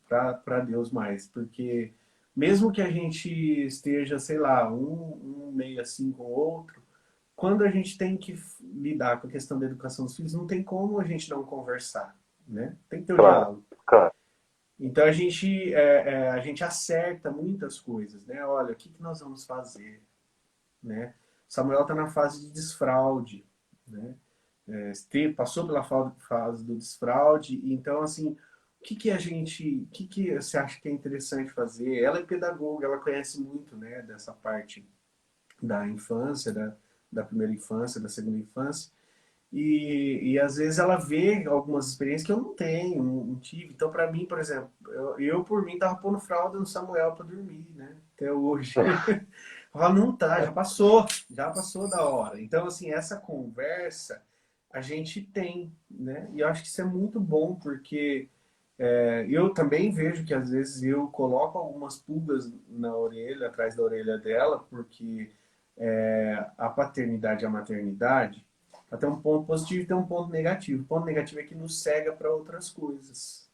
para Deus mais, porque mesmo que a gente esteja, sei lá, um meio assim com o outro, quando a gente tem que lidar com a questão da educação dos filhos, não tem como a gente não conversar, né? Tem que ter o Claro, diálogo. claro. Então a gente acerta muitas coisas, né? Olha, o que, que nós vamos fazer, né? Samuel está na fase de desfraude, né? Passou pela fase do desfraude, então assim, o que que você acha que é interessante fazer? Ela é pedagoga, ela conhece muito, né, dessa parte da infância, da primeira infância, da segunda infância, e às vezes ela vê algumas experiências que eu não tenho, não tive. Então, para mim, por exemplo, eu por mim tava pondo fralda no Samuel para dormir, né? Até hoje. Ela não tá, já passou da hora. Então, assim, essa conversa a gente tem, né? E eu acho que isso é muito bom, porque eu também vejo que às vezes eu coloco algumas pulgas na orelha, atrás da orelha dela, porque a paternidade e a maternidade tem um ponto positivo e tem um ponto negativo. O ponto negativo é que nos cega para outras coisas.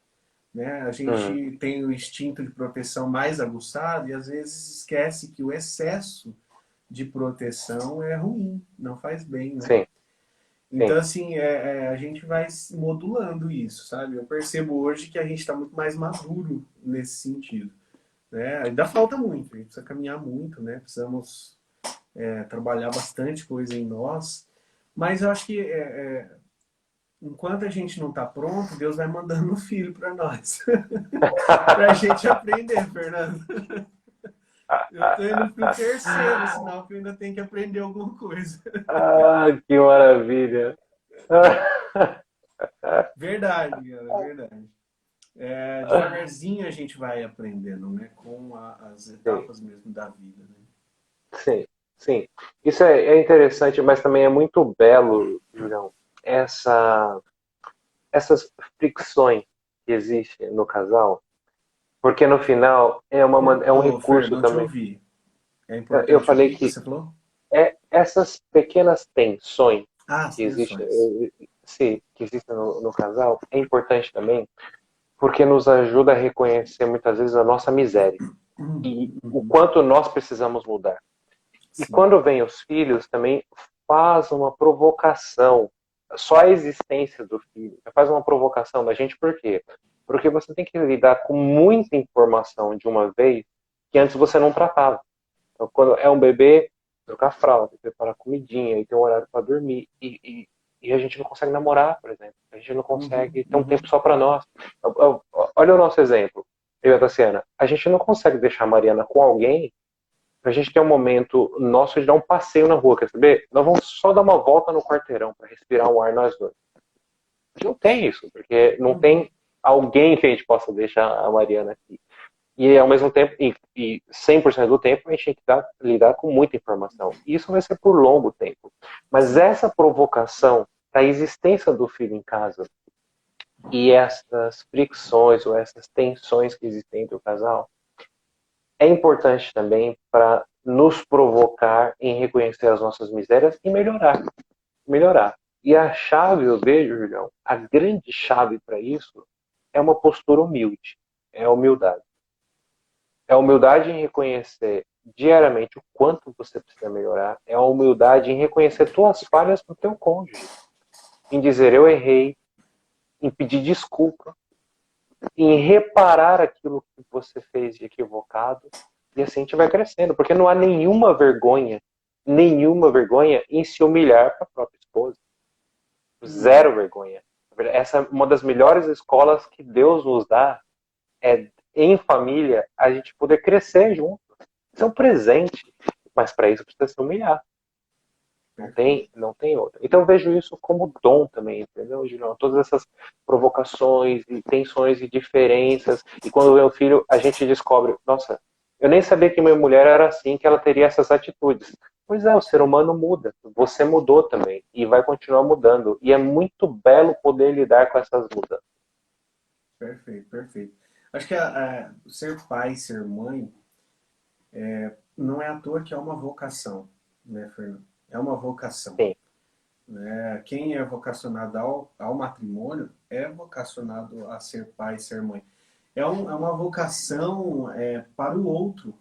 Né? A Uhum. gente tem o instinto de proteção mais aguçado e às vezes esquece que o excesso de proteção é ruim, não faz bem, né? Sim, Então, sim. assim, a gente vai modulando isso, sabe? Eu percebo hoje que a gente está muito mais maduro nesse sentido, né? Ainda falta muito, a gente precisa caminhar muito, né? Precisamos trabalhar bastante coisa em nós, mas eu acho que enquanto a gente não está pronto, Deus vai mandando um filho para nós, para a gente aprender, Fernando. Eu tô indo pro terceiro, sinal que eu ainda tenho que aprender alguma coisa. Ah, que maravilha. Verdade, cara, verdade. Devagarzinho a gente vai aprendendo, né? Com as Sim, etapas mesmo da vida, né? sim, sim. Isso é interessante, mas também é muito belo, Julião, essa, essas fricções que existem no casal, porque no final é um Ô, Fer, recurso não te também. ouvi. É Eu importante o falei que que você falou? essas pequenas tensões Ah, as que existem, tensões. sim, que existem no casal, é importante também, porque nos ajuda a reconhecer muitas vezes a nossa miséria e o Uhum. quanto nós precisamos mudar. E Sim. quando vem os filhos, também faz uma provocação. Só a existência do filho faz uma provocação da gente, por quê? Porque você tem que lidar com muita informação de uma vez que antes você não tratava. Então, quando é um bebê, trocar fralda, preparar comidinha, e ter um horário para dormir. E a gente não consegue namorar, por exemplo. A gente não Uhum, consegue ter um tempo uhum. só para nós. Olha o nosso exemplo, eu e a Tassiana. A gente não consegue deixar a Mariana com alguém pra gente ter um momento nosso de dar um passeio na rua, quer saber? Nós vamos só dar uma volta no quarteirão para respirar um ar nós dois. A gente não tem isso, porque não Uhum. tem alguém que a gente possa deixar a Mariana aqui. E ao mesmo tempo, e 100% do tempo, a gente tem que lidar com muita informação. E isso vai ser por longo tempo. Mas essa provocação da existência do filho em casa e essas fricções ou essas tensões que existem entre o casal é importante também para nos provocar em reconhecer as nossas misérias e melhorar. Melhorar. E a chave, eu vejo, Julião, a grande chave para isso é uma postura humilde. É a humildade. É a humildade em reconhecer diariamente o quanto você precisa melhorar. É a humildade em reconhecer tuas falhas para o teu cônjuge. Em dizer, eu errei. Em pedir desculpa. Em reparar aquilo que você fez de equivocado. E assim a gente vai crescendo. Porque não há nenhuma vergonha em se humilhar para a própria esposa. Zero vergonha. Essa é uma das melhores escolas que Deus nos dá. É, em família, a gente poder crescer junto. Isso é um presente. Mas para isso precisa se humilhar. Não tem outra. Então eu vejo isso como dom também, entendeu, Julião? Todas essas provocações e tensões e diferenças. E quando vem o filho, a gente descobre, nossa, eu nem sabia que minha mulher era assim, que ela teria essas atitudes. Pois é, o ser humano muda. Você mudou também. E vai continuar mudando. E é muito belo poder lidar com essas mudanças. Perfeito, perfeito. Acho que ser pai, ser mãe, não é à toa que é uma vocação, né, Fernando? É uma vocação. Sim. Né? Quem é vocacionado ao matrimônio é vocacionado a ser pai, ser mãe. É uma vocação para o outro,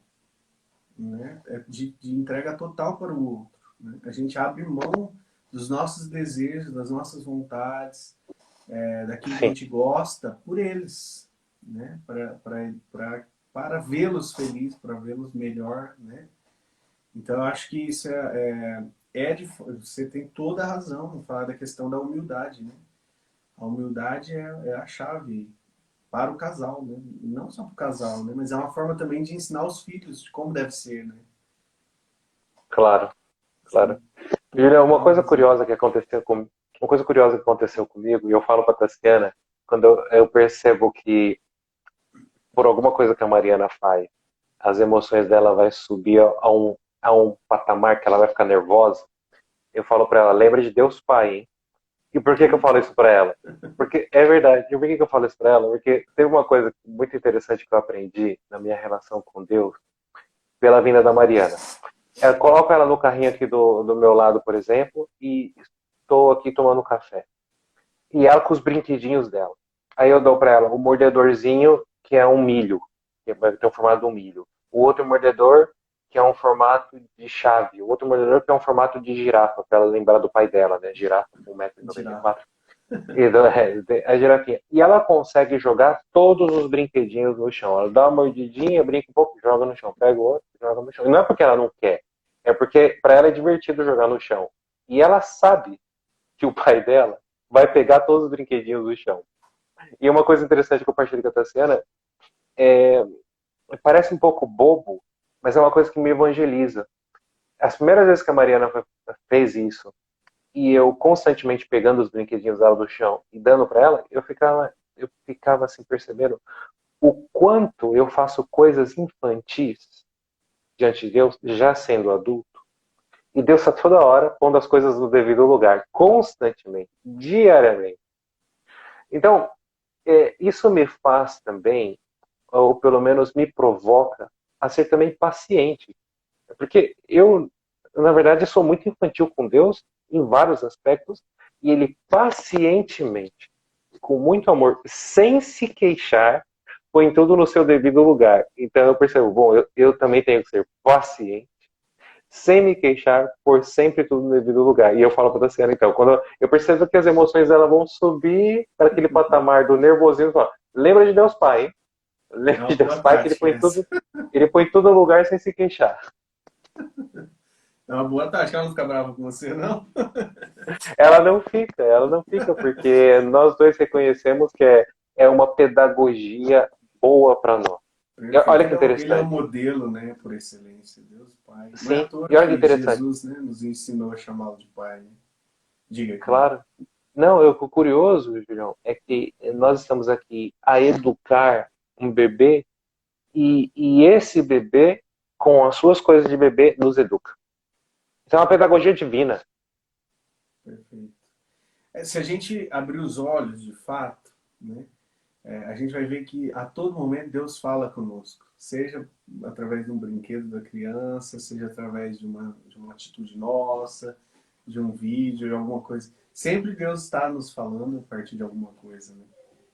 né? De entrega total para o outro. Né? A gente abre mão dos nossos desejos, das nossas vontades, daquilo que a Sim. gente gosta, por eles, né? Para vê-los felizes, para vê-los melhor, né? Então, eu acho que isso você tem toda a razão em falar da questão da humildade, né? A humildade é a chave para o casal, né? Não só para o casal, né? Mas é uma forma também de ensinar os filhos de como deve ser, né? Claro, claro. Sim, Julião, total razão. uma coisa curiosa que aconteceu comigo, e eu falo para a Tassiana, quando eu percebo que por alguma coisa que a Mariana faz, as emoções dela vai subir a um patamar que ela vai ficar nervosa, eu falo para ela, lembra de Deus Pai, hein? E por que eu falo Eita. isso para ela? Porque é verdade. E por que eu falo isso para ela? Porque teve uma coisa muito interessante que eu aprendi na minha relação com Deus pela vinda da Mariana. Eu coloco ela no carrinho aqui do meu lado, por exemplo, e estou aqui tomando café. E ela com os brinquedinhos dela. Aí eu dou para ela um mordedorzinho que é um milho, que vai ter o formato de um milho. O outro mordedor que é um formato de chave. O outro mordedor que é um formato de girafa, para ela lembrar do pai dela, né? Girafa com 1,94 Girafa. m. A girafinha. E ela consegue jogar todos os brinquedinhos no chão. Ela dá uma mordidinha, brinca um pouco, joga no chão. Pega o outro, joga no chão. E não é porque ela não quer. É porque para ela é divertido jogar no chão. E ela sabe que o pai dela vai pegar todos os brinquedinhos do chão. E uma coisa interessante que eu partilho com a Tassiana parece um pouco bobo, mas é uma coisa que me evangeliza. As primeiras vezes que a Mariana fez isso, e eu constantemente pegando os brinquedinhos dela do chão e dando para ela, eu ficava assim percebendo o quanto eu faço coisas infantis diante de Deus, já sendo adulto. E Deus está toda hora pondo as coisas no devido lugar, constantemente, diariamente. Então, isso me faz também, ou pelo menos me provoca, a ser também paciente. Porque eu, na verdade, sou muito infantil com Deus em vários aspectos, e Ele pacientemente, com muito amor, sem se queixar, põe tudo no seu devido lugar. Então eu percebo, bom, eu também tenho que ser paciente, sem me queixar, por sempre tudo no devido lugar. E eu falo para a Ciara, então, quando eu percebo que as emoções elas vão subir para aquele patamar do nervosismo, lembra de Deus Pai, hein? É Lembra uma de Deus boa Pai que tática essa. ele põe tudo no lugar sem se queixar. É uma boa tática. Ela não fica brava com você, não? Ela não fica, porque nós dois reconhecemos que é uma pedagogia boa para nós. E Perfeito. olha que Ele é um interessante. modelo, né, por excelência. Deus Pai. Não é à Sim, toa e olha que que interessante. Jesus, né, nos ensinou a chamá-lo de Pai. Né? Diga, querido. Claro. Não, o curioso, Julião, é que nós estamos aqui a educar um bebê e esse bebê, com as suas coisas de bebê, nos educa. Isso é uma pedagogia divina. Perfeito. Se a gente abrir os olhos, de fato, né, a gente vai ver que a todo momento Deus fala conosco. Seja através de um brinquedo da criança, seja através de uma atitude nossa, de um vídeo, de alguma coisa. Sempre Deus está nos falando a partir de alguma coisa, né?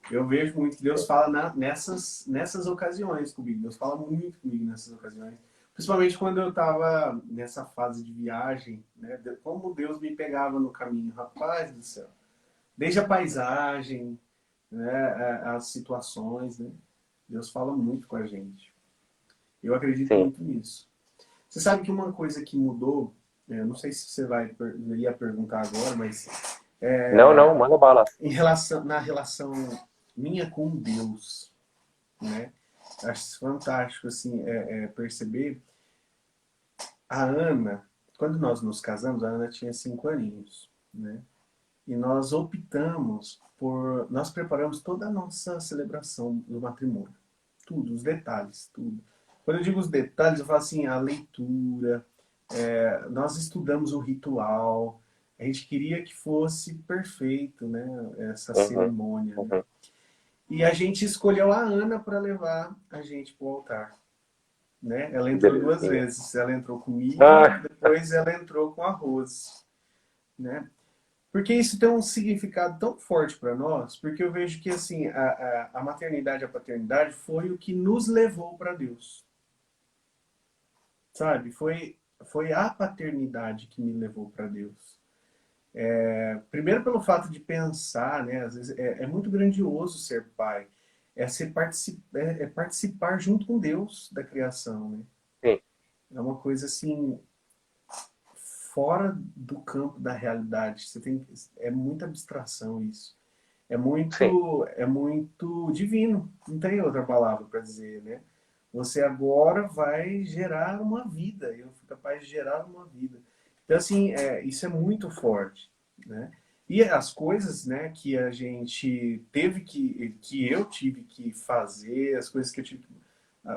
Eu vejo muito que Deus fala nessas ocasiões comigo. Deus fala muito comigo nessas ocasiões. Principalmente quando eu estava nessa fase de viagem, né? Como Deus me pegava no caminho, rapaz do céu. Desde a paisagem, né? As situações, né? Deus fala muito com a gente. Eu acredito Sim. muito nisso. Você sabe que uma coisa que mudou, não sei se você iria perguntar agora, mas Não, manda bala. na relação minha com Deus, né? Acho fantástico assim, perceber a Ana, quando nós nos casamos, a Ana tinha 5 aninhos, né? E nós preparamos toda a nossa celebração do matrimônio, tudo, os detalhes, tudo. Quando eu digo os detalhes, eu falo assim, a leitura, nós estudamos o ritual, a gente queria que fosse perfeito, né? Essa Uhum, cerimônia, né? uhum. E a gente escolheu a Ana para levar a gente para o altar, né? Ela Que entrou 2 belezinha. vezes. Ela entrou comigo, Ah, depois ela entrou com a Rose, né? Porque isso tem um significado tão forte para nós, porque eu vejo que assim a maternidade e a paternidade foi o que nos levou para Deus, sabe? Foi a paternidade que me levou para Deus. Primeiro pelo fato de pensar, né? Às vezes é muito grandioso ser pai. É participar junto com Deus da criação, né? sim, É uma coisa assim fora do campo da realidade. É muita abstração isso. sim. É muito divino. Não tem outra palavra para dizer, né? Você agora vai gerar uma vida. Eu fui capaz de gerar uma vida. Então, assim, isso é muito forte, né? E as coisas, né, que a gente que eu tive que fazer, as coisas que eu tive,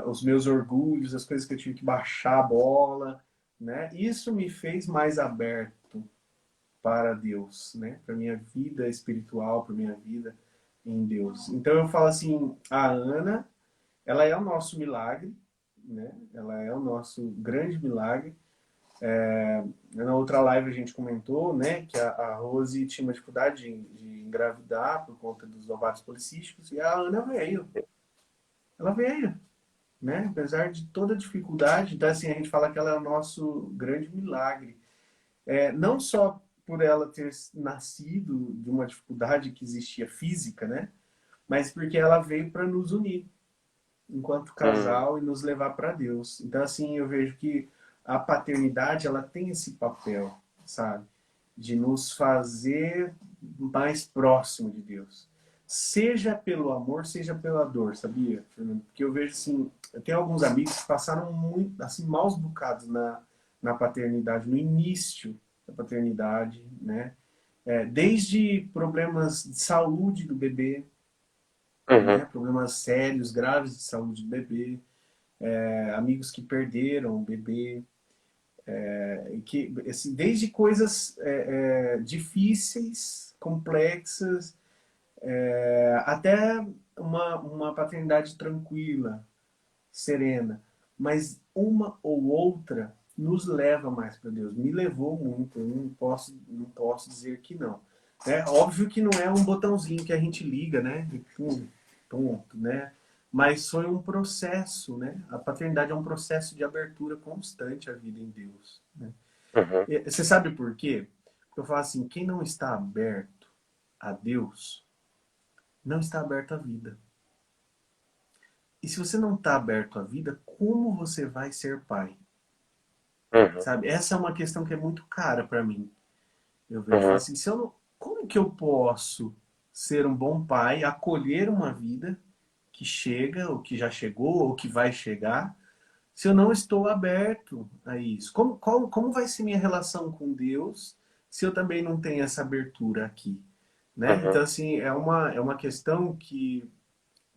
os meus orgulhos, as coisas que eu tive que baixar a bola, né? Isso me fez mais aberto para Deus, né? Para minha vida espiritual, para minha vida em Deus. Então eu falo assim, a Ana, ela é o nosso milagre, né? Ela é o nosso grande milagre. Na outra live a gente comentou, né, que a Rose tinha uma dificuldade de engravidar por conta dos ovários policísticos e a Ana veio. Ela veio, né? Apesar de toda a dificuldade, então assim a gente fala que ela é o nosso grande milagre. Não só por ela ter nascido de uma dificuldade que existia física, né? Mas porque ela veio para nos unir enquanto Hum, casal e nos levar para Deus. Então, assim, eu vejo que a paternidade ela tem esse papel, sabe? De nos fazer mais próximo de Deus. Seja pelo amor, seja pela dor, sabia, Fernando? Porque eu vejo assim, eu tenho alguns amigos que passaram muito, assim, maus bocados na paternidade, no início da paternidade, né? Desde problemas de saúde do bebê, uhum. né? Problemas sérios, graves de saúde do bebê, amigos que perderam o bebê, assim, desde coisas difíceis, complexas, até uma paternidade tranquila, serena. Mas uma ou outra nos leva mais para Deus. Me levou muito, eu não posso dizer que não. É óbvio que não é um botãozinho que a gente liga, né? E pum, ponto, né? Mas foi um processo, né? A paternidade é um processo de abertura constante à vida em Deus, né? Uhum, Você sabe por quê? Porque eu falo assim, quem não está aberto a Deus, não está aberto à vida. E se você não está aberto à vida, como você vai ser pai? uhum, Sabe? Essa é uma questão que é muito cara para mim. Eu vejo, eu falo uhum, assim, se eu não, como que eu posso ser um bom pai, acolher uma vida que chega, ou que já chegou, ou que vai chegar, se eu não estou aberto a isso? Como vai ser minha relação com Deus se eu também não tenho essa abertura aqui? Né? uhum. Então, assim, é uma questão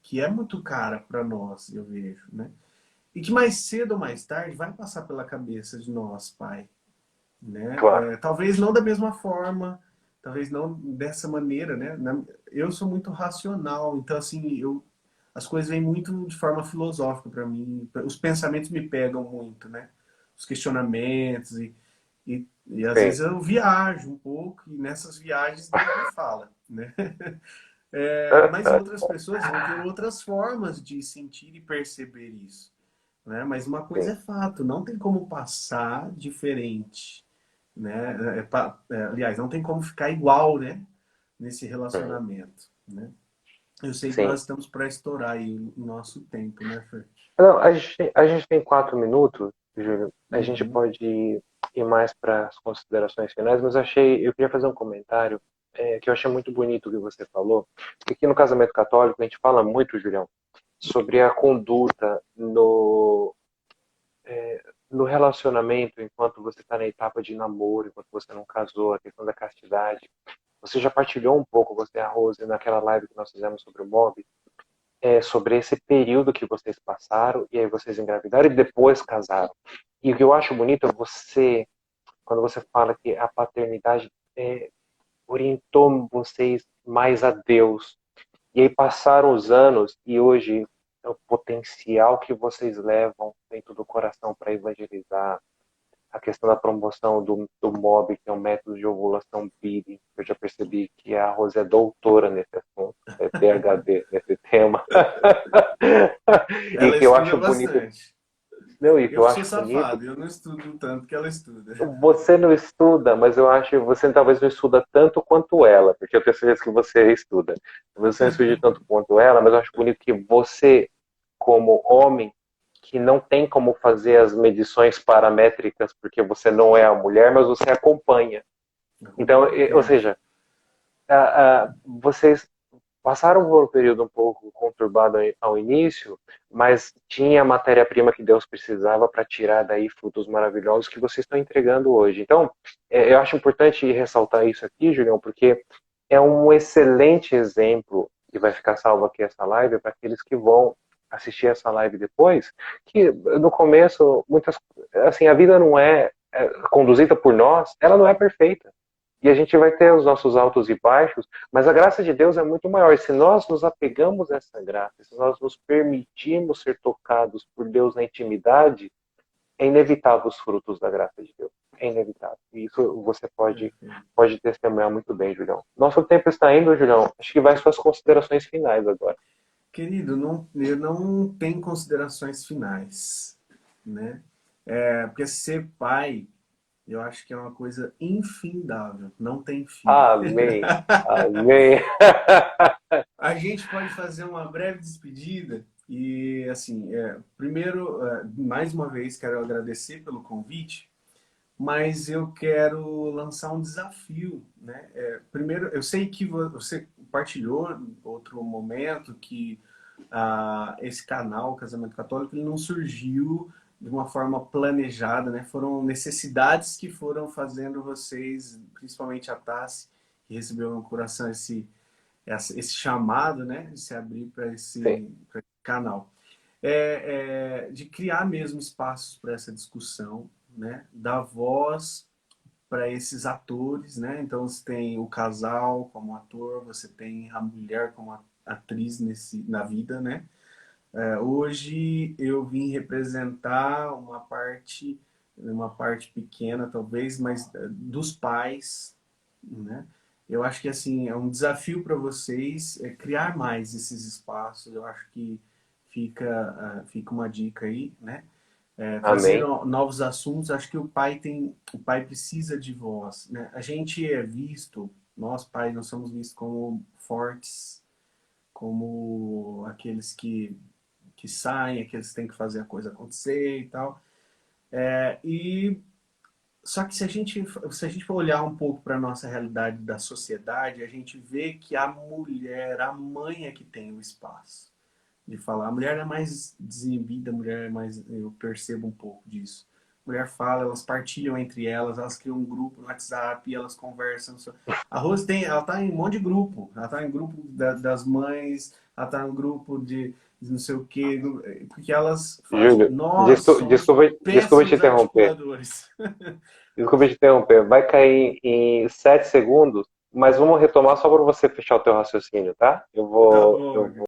que é muito cara para nós, eu vejo, né? E que mais cedo ou mais tarde vai passar pela cabeça de nós, pai, né? Claro. Talvez não da mesma forma, talvez não dessa maneira, né? Eu sou muito racional, então assim, as coisas vêm muito de forma filosófica para mim, os pensamentos me pegam muito, né? Os questionamentos e às Sim. vezes eu viajo um pouco e nessas viagens Deus me fala, né? Mas outras pessoas vão ter outras formas de sentir e perceber isso, né? Mas uma coisa Sim. é fato, não tem como passar diferente, né? Aliás, não tem como ficar igual, né? Nesse Uhum. relacionamento, né? Eu sei que Sim. nós estamos para estourar aí o nosso tempo, né, Fer? Não, a gente tem 4 minutos, Júlio. A gente Uhum, pode ir mais para as considerações finais, mas eu queria fazer um comentário que eu achei muito bonito o que você falou. Que aqui no casamento católico a gente fala muito, Julião, sobre a conduta no relacionamento enquanto você está na etapa de namoro, enquanto você não casou, a questão da castidade. Você já partilhou um pouco, você e a Rose, naquela live que nós fizemos sobre o MOB, sobre esse período que vocês passaram e aí vocês engravidaram e depois casaram. E o que eu acho bonito é quando você fala que a paternidade orientou vocês mais a Deus. E aí passaram os anos e hoje é o potencial que vocês levam dentro do coração para evangelizar, a questão da promoção do MOB, que é um método de ovulação BID. Eu já percebi que a Rose é doutora nesse assunto, é PhD nesse tema. E ela que eu estuda acho bonito, bastante. não, e que Eu eu sou acho bonito, safado, eu não estudo tanto que ela estuda. você não estuda, mas eu acho que você talvez não estuda tanto quanto ela, porque eu tenho certeza que você estuda. Você não estuda tanto quanto ela, mas eu acho bonito que você, como homem, que não tem como fazer as medições paramétricas, porque você não é a mulher, mas você acompanha. Então, ou É, seja, vocês passaram por um período um pouco conturbado ao início, mas tinha a matéria-prima que Deus precisava para tirar daí frutos maravilhosos que vocês estão entregando hoje. Então, eu acho importante ressaltar isso aqui, Julião, porque é um excelente exemplo que vai ficar salvo aqui essa live para aqueles que vão assistir essa live depois, que no começo assim, a vida não é conduzida por nós, ela não é perfeita. E a gente vai ter os nossos altos e baixos, mas a graça de Deus é muito maior. E se nós nos apegamos a essa graça, se nós nos permitirmos ser tocados por Deus na intimidade, é inevitável os frutos da graça de Deus. É inevitável. E isso você perfeito. pode testemunhar muito bem, Julião. Nosso tempo está indo, Julião. Acho que vai suas considerações finais agora. Querido, eu não tenho considerações finais, né? Porque ser pai, eu acho que é uma coisa infindável, não tem fim. Amém. Amém. A gente pode fazer uma breve despedida e, assim, primeiro, mais uma vez, quero agradecer pelo convite, mas eu quero lançar um desafio, né? Primeiro, eu sei que você partilhou em outro momento que esse canal, Casamento Católico, ele não surgiu de uma forma planejada, né? Foram necessidades que foram fazendo vocês, principalmente a Tassi, que recebeu no coração esse chamado, né? De se abrir para Sim, pra esse canal. De criar mesmo espaços para essa discussão, né? Dar voz para esses atores, né? Então você tem o casal como ator, você tem a mulher como atriz na vida, né? Hoje eu vim representar uma parte pequena talvez, mas dos pais, né? Eu acho que assim é um desafio para vocês criar mais esses espaços. Eu acho que fica uma dica aí, né? Trazer amém. novos assuntos. Acho que o pai precisa de voz, né? A gente é visto, nós pais, nós somos vistos como fortes, como aqueles que saem, aqueles que têm que fazer a coisa acontecer e tal. E só que se a gente for olhar um pouco para a nossa realidade da sociedade, a gente vê que a mulher, a mãe é que tem o espaço de falar. A mulher é mais desinibida, a mulher é mais, eu percebo um pouco disso. mulher fala, elas partilham entre elas, elas criam um grupo no WhatsApp, elas conversam. A Rose ela tá em um monte de grupo. Ela tá em grupo das mães, ela tá em grupo de não sei o quê, porque elas falam assim, Júlio, nós somos desculpa te péssimos interromper. articuladores. Desculpa te interromper. Vai cair em 7 segundos, mas vamos retomar só para você fechar o teu raciocínio, tá? Tá bom, Eu meu. vou